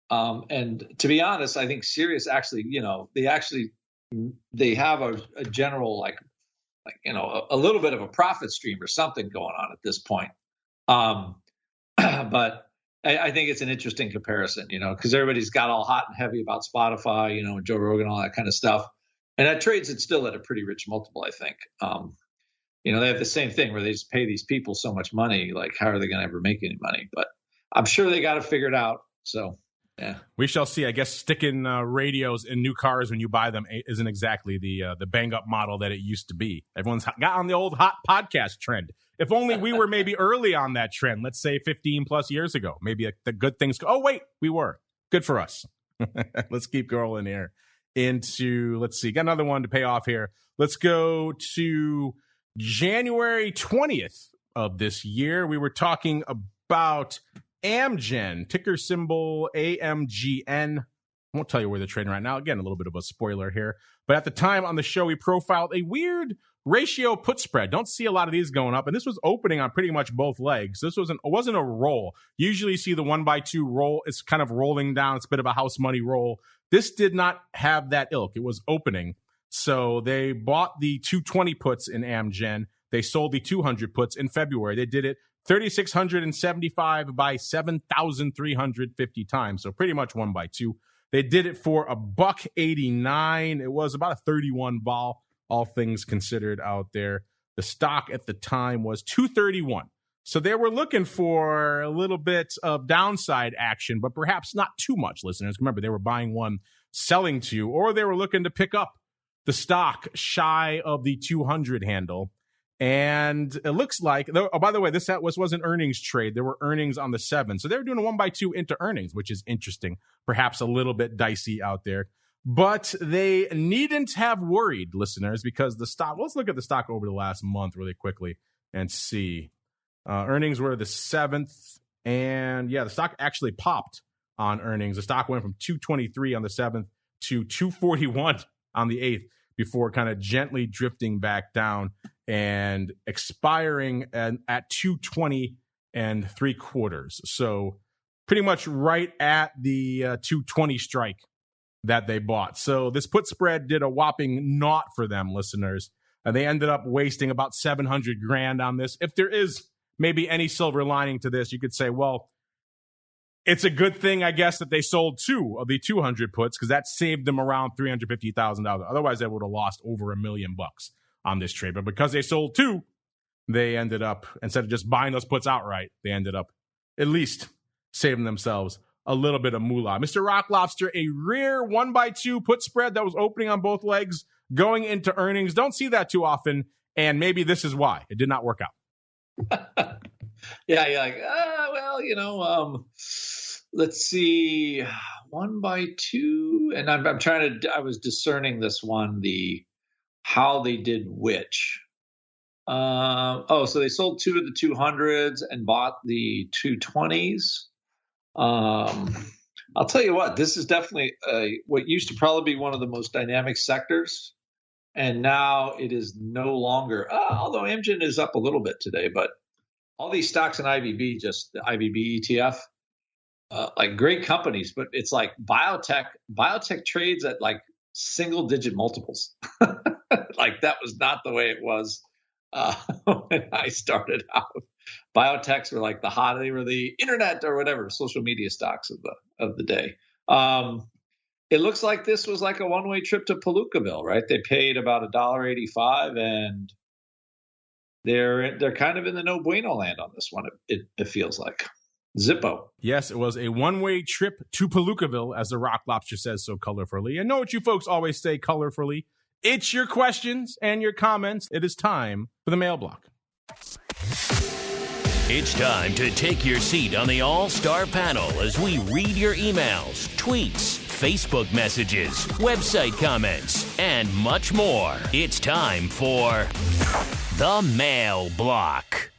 and to be honest, I think SIRI is actually, they have a general, a little bit of a profit stream or something going on at this point. But I think it's an interesting comparison, because everybody's got all hot and heavy about Spotify, and Joe Rogan, all that kind of stuff. And that trades it still at a pretty rich multiple, I think. They have the same thing where they just pay these people so much money. Like, how are they going to ever make any money? But I'm sure they got it figured out. So, yeah, we shall see. I guess sticking radios in new cars when you buy them isn't exactly the bang up model that it used to be. Everyone's got on the old hot podcast trend. If only we were maybe early on that trend, let's say 15 plus years ago, maybe the good things. Oh, wait, we were. Good for us. Let's keep rolling here let's see, got another one to pay off here. Let's go to January 20th of this year. We were talking about AMGN, ticker symbol AMGN. I won't tell you where they're trading right now. Again, a little bit of a spoiler here. But at the time on the show, we profiled a weird ratio put spread. Don't see a lot of these going up. And this was opening on pretty much both legs. This wasn't a roll. Usually you see the 1x2 roll. It's kind of rolling down. It's a bit of a house money roll. This did not have that ilk. It was opening. So they bought the 220 puts in AMGN. They sold the 200 puts in February. They did it 3,675 by 7,350 times. So pretty much 1x2. They did it for $1.89. It was about a 31 vol, all things considered out there. The stock at the time was $231. So they were looking for a little bit of downside action, but perhaps not too much, listeners. Remember, they were buying one, selling two, or they were looking to pick up the stock shy of the 200 handle. And it looks like, oh, by the way, this was an earnings trade. There were earnings on the 7th. So they were doing a 1x2 into earnings, which is interesting, perhaps a little bit dicey out there. But they needn't have worried, listeners, because the stock, let's look at the stock over the last month really quickly and see. Earnings were the 7th. And yeah, the stock actually popped on earnings. The stock went from 223 on the 7th to 241 on the 8th before kind of gently drifting back down and expiring at 220 3/4. So pretty much right at the 220 strike that they bought. So this put spread did a whopping naught for them, listeners. They ended up wasting about $700,000 on this. If there is maybe any silver lining to this, you could say, well, it's a good thing, I guess, that they sold 2 of the 200 puts, because that saved them around $350,000. Otherwise, they would have lost over $1 million on this trade. But because they sold 2, they ended up, instead of just buying those puts outright, they ended up at least saving themselves a little bit of moolah. Mr. Rock Lobster, a rare 1x2 put spread that was opening on both legs going into earnings. Don't see that too often, and maybe this is why it did not work out. Yeah, you're like, let's see, 1x2, and I'm trying to. I was discerning this one, how they did which. So they sold 2 of the 200s and bought the 220s. I'll tell you what, this is definitely what used to probably be one of the most dynamic sectors, and now it is no longer. Although AMGN is up a little bit today, but all these stocks in IVB, just the IVB ETF, like great companies, but it's like biotech trades at like single-digit multiples. Like that was not the way it was when I started out. Biotechs were like they were the internet or whatever, social media stocks of the day. It looks like this was like a one-way trip to Palookaville, right? They paid about $1.85, and they're kind of in the no bueno land on this one. It feels like Zippo. Yes, it was a one-way trip to Palookaville, as the Rock Lobster says so colorfully. And know what you folks always say colorfully. It's your questions and your comments. It is time for the mail block. It's time to take your seat on the All-Star panel as we read your emails, tweets, Facebook messages, website comments, and much more. It's time for the mail block.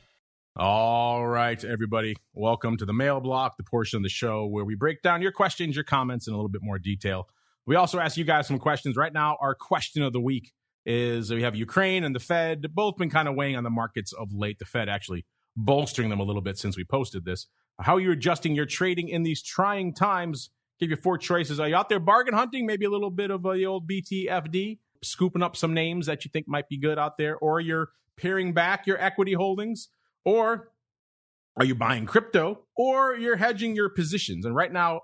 All right, everybody. Welcome to the mail block, the portion of the show where we break down your questions, your comments in a little bit more detail. We also ask you guys some questions. Right now, our question of the week is we have Ukraine and the Fed, both been kind of weighing on the markets of late. The Fed actually bolstering them a little bit since we posted this. How are you adjusting your trading in these trying times? Give you 4 choices. Are you out there bargain hunting? Maybe a little bit of the old BTFD, scooping up some names that you think might be good out there, or you're paring back your equity holdings, or are you buying crypto, or you're hedging your positions? And right now,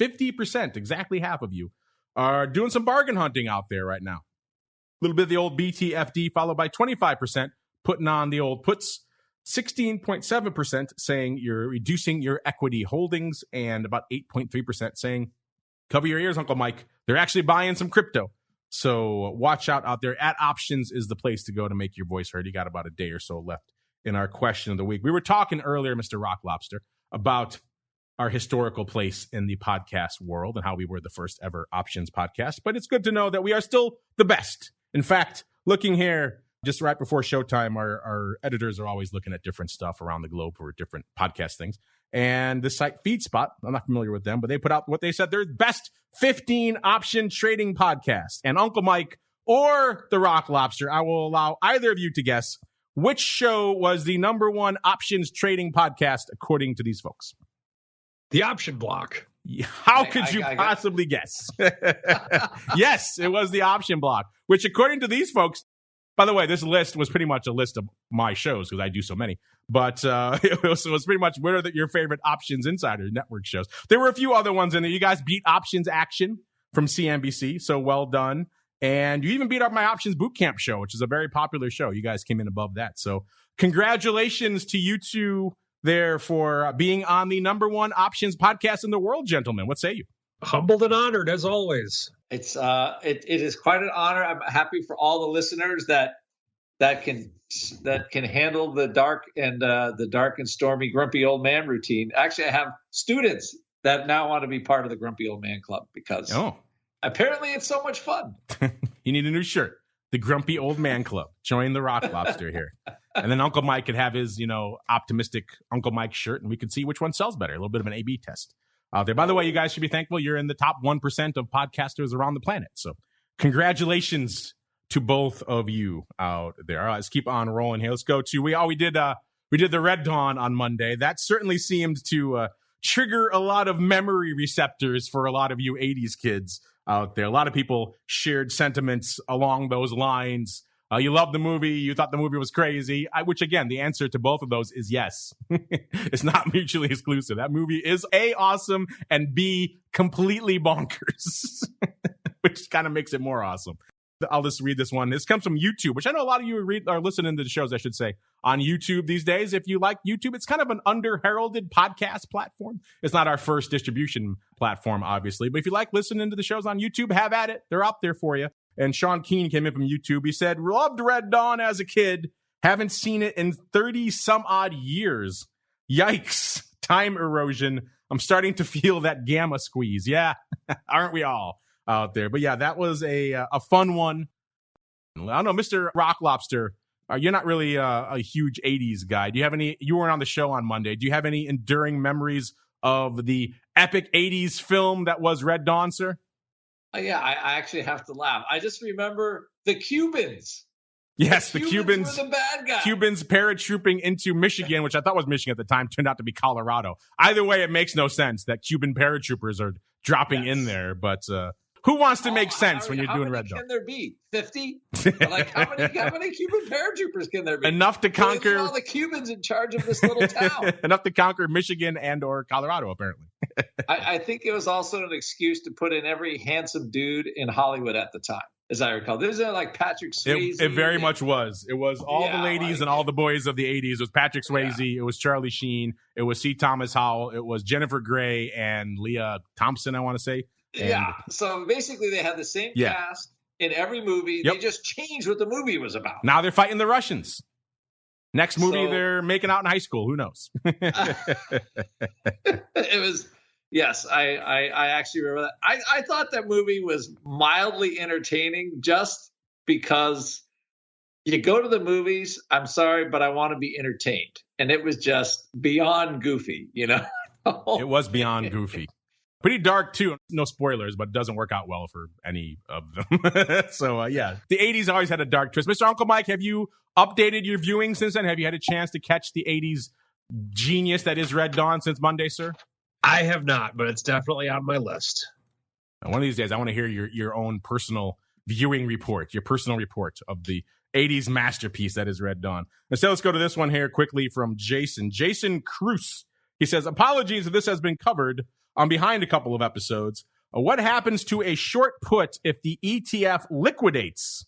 50%, exactly half of you, are doing some bargain hunting out there right now. A little bit of the old BTFD, followed by 25% putting on the old puts, 16.7% saying you're reducing your equity holdings, and about 8.3% saying, cover your ears, Uncle Mike, they're actually buying some crypto. So watch out there. At Options is the place to go to make your voice heard. You got about a day or so left in our question of the week. We were talking earlier, Mr. Rock Lobster, about our historical place in the podcast world and how we were the first ever options podcast. But it's good to know that we are still the best. In fact, looking here, just right before showtime, our editors are always looking at different stuff around the globe for different podcast things. And the site FeedSpot, I'm not familiar with them, but they put out what they said their best 15 option trading podcasts. And Uncle Mike or the Rock Lobster, I will allow either of you to guess which show was the #1 options trading podcast according to these folks. The Option Block. How could you possibly guess? Yes, it was the Option Block, which according to these folks, by the way, this list was pretty much a list of my shows because I do so many. But it was pretty much what are your favorite Options Insider Network shows. There were a few other ones in there. You guys beat Options Action from CNBC, so well done. And you even beat up my Options Bootcamp show, which is a very popular show. You guys came in above that. So congratulations to you two there for being on the #1 options podcast in the world, gentlemen. What say you? Humbled and honored, as always. It's it is quite an honor. I'm happy for all the listeners that that can handle the dark and stormy grumpy old man routine. Actually, I have students that now want to be part of the grumpy old man club because apparently it's so much fun. You need a new shirt. The Grumpy Old Man Club. Join the Rock Lobster here. And then Uncle Mike could have his, optimistic Uncle Mike shirt, and we could see which one sells better. A little bit of an A/B test out there. By the way, you guys should be thankful you're in the top 1% of podcasters around the planet. So congratulations to both of you out there. All right, let's keep on rolling here. Let's go to, we did the Red Dawn on Monday. That certainly seemed to trigger a lot of memory receptors for a lot of you 80s kids out there. A lot of people shared sentiments along those lines. You loved the movie. You thought the movie was crazy, which, again, the answer to both of those is yes. It's not mutually exclusive. That movie is A, awesome, and B, completely bonkers, which kind of makes it more awesome. I'll just read this one. This comes from YouTube, which I know a lot of you are listening to the shows, I should say, on YouTube these days. If you like YouTube, it's kind of an under-heralded podcast platform. It's not our first distribution platform, obviously. But if you like listening to the shows on YouTube, have at it. They're out there for you. And Sean Keane came in from YouTube. He said, loved Red Dawn as a kid. Haven't seen it in 30-some-odd years. Yikes. Time erosion. I'm starting to feel that gamma squeeze. Yeah, aren't we all out there? But yeah, that was a fun one. I don't know, Mr. Rock Lobster, you're not really a huge 80s guy. Do you have any, you weren't on the show on Monday. Do you have any enduring memories of the epic 80s film that was Red Dawn, sir? Yeah, I actually have to laugh. I just remember the Cubans. Yes, the Cubans were the bad guys. Cubans paratrooping into Michigan, which I thought was Michigan at the time, turned out to be Colorado. Either way, it makes no sense that Cuban paratroopers are dropping in there. But who wants to make sense when you're doing Red Dawn? How many can there be? 50? Like, how many Cuban paratroopers can there be? Enough to conquer all the Cubans in charge of this little town. Enough to conquer Michigan and or Colorado, apparently. I think it was also an excuse to put in every handsome dude in Hollywood at the time, as I recall. There's like Patrick Swayze. It very much was. It was all the ladies and all the boys of the 80s. It was Patrick Swayze. Yeah. It was Charlie Sheen. It was C. Thomas Howell. It was Jennifer Grey and Leah Thompson, I want to say. Yeah. So basically they had the same cast in every movie. Yep. They just changed what the movie was about. Now they're fighting the Russians. Next movie, they're making out in high school. Who knows? It was... Yes, I actually remember that. I thought that movie was mildly entertaining just because you go to the movies, I'm sorry, but I want to be entertained. And it was just beyond goofy, It was beyond goofy. Pretty dark, too. No spoilers, but it doesn't work out well for any of them. So, yeah, the 80s always had a dark twist. Mr. Uncle Mike, have you updated your viewing since then? Have you had a chance to catch the 80s genius that is Red Dawn since Monday, sir? I have not, but it's definitely on my list. One of these days, I want to hear your own personal viewing report, your personal report of the 80s masterpiece that is Red Dawn. Instead, let's go to this one here quickly from Jason. Jason Cruz. He says, apologies if this has been covered. I'm behind a couple of episodes. What happens to a short put if the ETF liquidates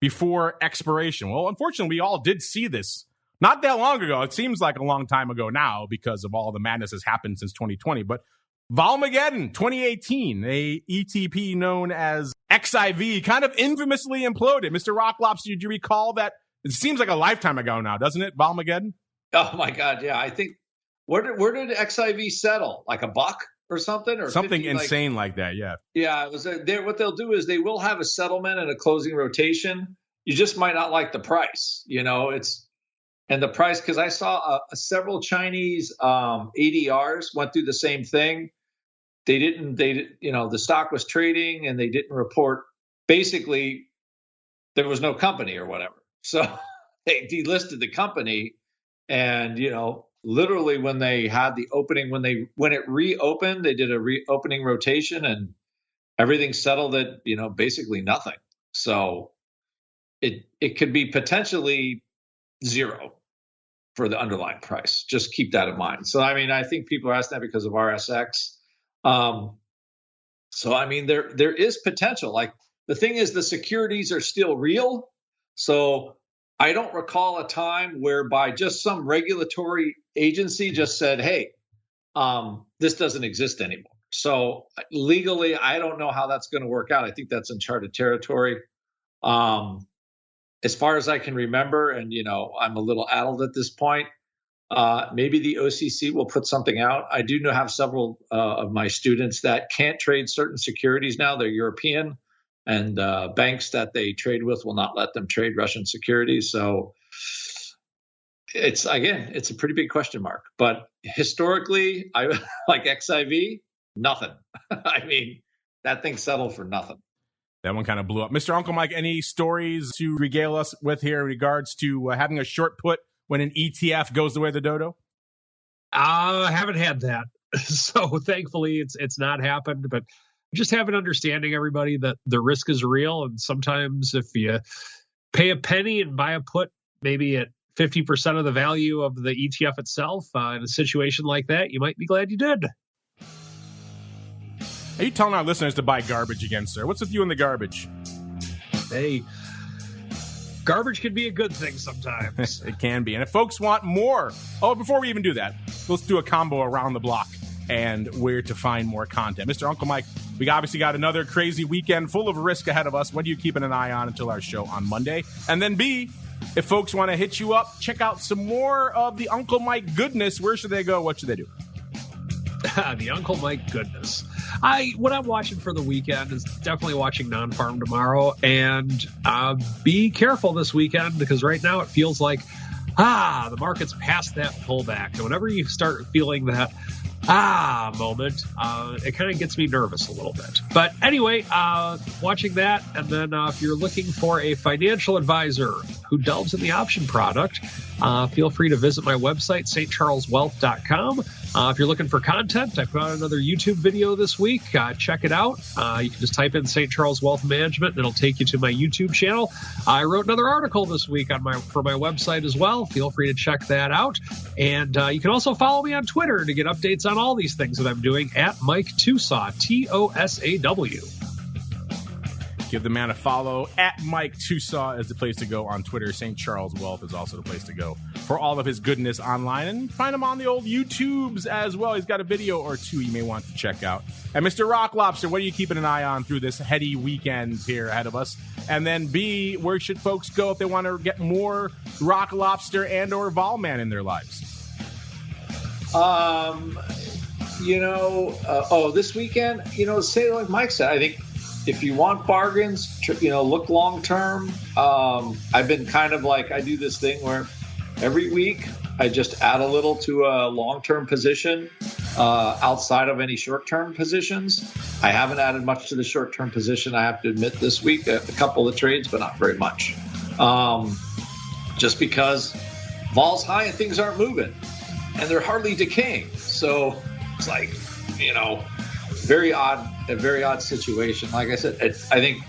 before expiration? Well, unfortunately, we all did see this not that long ago. It seems like a long time ago now because of all the madness that's happened since 2020. But Volmageddon 2018, a ETP known as XIV, kind of infamously imploded. Mr. Rock Lobster, did you recall that? It seems like a lifetime ago now, doesn't it, Volmageddon? Oh, my God, yeah. I think, where did XIV settle? Like $1 or something? Or something 50, insane like that, yeah. Yeah, it was what they'll do is they will have a settlement and a closing rotation. You just might not like the price. And the price, because I saw several Chinese ADRs went through the same thing. The stock was trading and they didn't report. Basically, there was no company or whatever. So they delisted the company. And, literally when they had the opening, when it reopened, they did a reopening rotation and everything settled at, basically nothing. So it could be potentially zero for the underlying price. Just keep that in mind. So, I think people are asking that because of RSX. There is potential. Like, the thing is, the securities are still real. So I don't recall a time whereby just some regulatory agency just said, hey, this doesn't exist anymore. So legally, I don't know how that's going to work out. I think that's uncharted territory. as far as I can remember, and I'm a little addled at this point, maybe the OCC will put something out. I do have several of my students that can't trade certain securities now. They're European, and banks that they trade with will not let them trade Russian securities. So it's a pretty big question mark. But historically, I like XIV, nothing. I mean, that thing settled for nothing. That one kind of blew up. Mr. Uncle Mike, any stories to regale us with here in regards to having a short put when an ETF goes the way of the dodo? I haven't had that. So thankfully it's not happened, but just have an understanding, everybody, that the risk is real. And sometimes if you pay a penny and buy a put, maybe at 50% of the value of the ETF itself, in a situation like that, you might be glad you did. Are you telling our listeners to buy garbage again, sir? What's with you and the garbage? Hey, garbage can be a good thing sometimes. It can be. And if folks want more, before we even do that, let's do a combo around the block and where to find more content. Mr. Uncle Mike, we obviously got another crazy weekend full of risk ahead of us. What are you keeping an eye on until our show on Monday? And then B, if folks want to hit you up, check out some more of the Uncle Mike goodness, where should they go? What should they do? The Uncle Mike goodness. What I'm watching for the weekend is definitely watching Non-Farm tomorrow, and be careful this weekend, because right now it feels like the market's past that pullback. And whenever you start feeling that moment, it kind of gets me nervous a little bit. But anyway, watching that, and then if you're looking for a financial advisor who delves in the option product, feel free to visit my website, stcharleswealth.com. If you're looking for content, I put out another YouTube video this week. Check it out. You can just type in St. Charles Wealth Management, and it'll take you to my YouTube channel. I wrote another article this week for my website as well. Feel free to check that out. And you can also follow me on Twitter to get updates on all these things that I'm doing at Mike TOSAW, TOSAW. Give the man a follow. At Mike TOSAW is the place to go on Twitter. St. Charles Wealth is also the place to go for all of his goodness online. And find him on the old YouTubes as well. He's got a video or two you may want to check out. And Mr. Rock Lobster, what are you keeping an eye on through this heady weekend here ahead of us? And then B, where should folks go if they want to get more Rock Lobster and or Volman in their lives? This weekend, say like Mike said, I think if you want bargains, look long term. I've been kind of like, I do this thing where every week I just add a little to a long-term position outside of any short-term positions. I haven't added much to the short-term position, I have to admit, this week. A couple of trades, but not very much. Just because vol's high and things aren't moving, and they're hardly decaying. So it's like, a very odd situation. Like I said, I think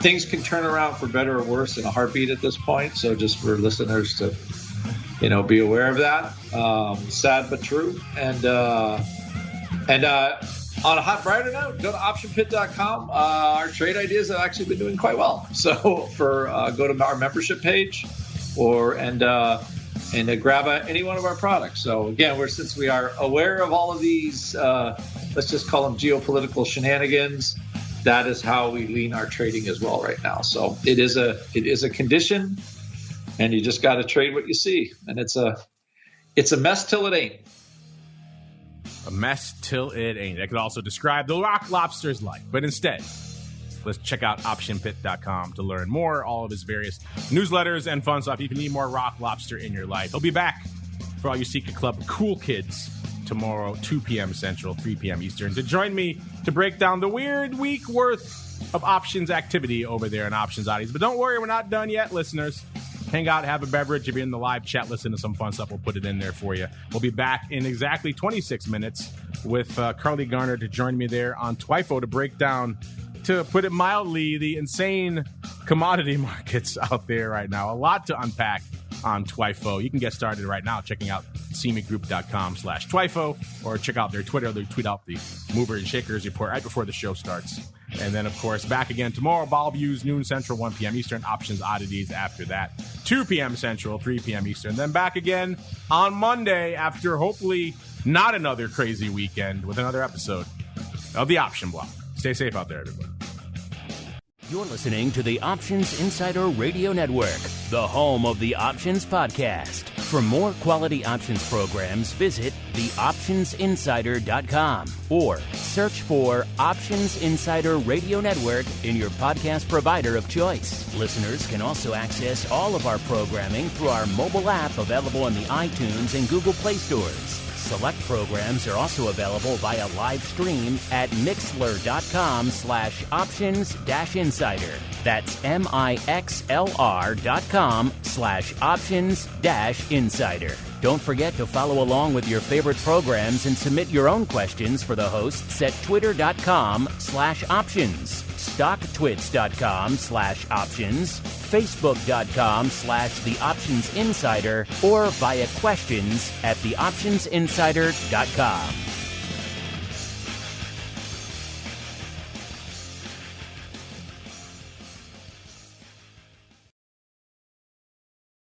things can turn around for better or worse in a heartbeat at this point. So just for listeners to, be aware of that. Sad but true. And on a hot brighter note, go to optionpit.com. Our trade ideas have actually been doing quite well. So go to our membership page and grab any one of our products. So again, since we are aware of all of these, let's just call them geopolitical shenanigans, that is how we lean our trading as well right now. So it is a condition, and you just got to trade what you see. And it's a mess till it ain't. A mess till it ain't. That could also describe the Rock Lobster's life. But instead, let's check out optionpit.com to learn more, all of his various newsletters and fun stuff. If you need more Rock Lobster in your life, he'll be back for all you Secret Club cool kids tomorrow, 2 p.m. Central, 3 p.m. Eastern, to join me to break down the weird week worth of options activity over there in Options Oddities. But don't worry, we're not done yet, listeners. Hang out, have a beverage. If you're in the live chat, listen to some fun stuff. We'll put it in there for you. We'll be back in exactly 26 minutes with Carly Garner to join me there on TWIFO to break down, to put it mildly, the insane commodity markets out there right now. A lot to unpack on TWIFO. You can get started right now checking out cmegroup.com/TWIFO, or check out their Twitter. They tweet out the Mover and Shakers report right before the show starts. And then, of course, back again tomorrow, Ball Views, noon Central, 1 p.m. Eastern, Options Oddities after that, 2 p.m. Central, 3 p.m. Eastern. Then back again on Monday after hopefully not another crazy weekend with another episode of the Option Block. Stay safe out there, everybody. You're listening to the Options Insider Radio Network, the home of the Options Podcast. For more quality options programs, visit theoptionsinsider.com or search for Options Insider Radio Network in your podcast provider of choice. Listeners can also access all of our programming through our mobile app available in the iTunes and Google Play stores. Select programs are also available via live stream at mixlr.com/options-insider. That's mixlr.com/options-insider. Don't forget to follow along with your favorite programs and submit your own questions for the hosts at twitter.com/options, stocktwits.com/options, facebook.com/theoptionsinsider, or via questions@theoptionsinsider.com.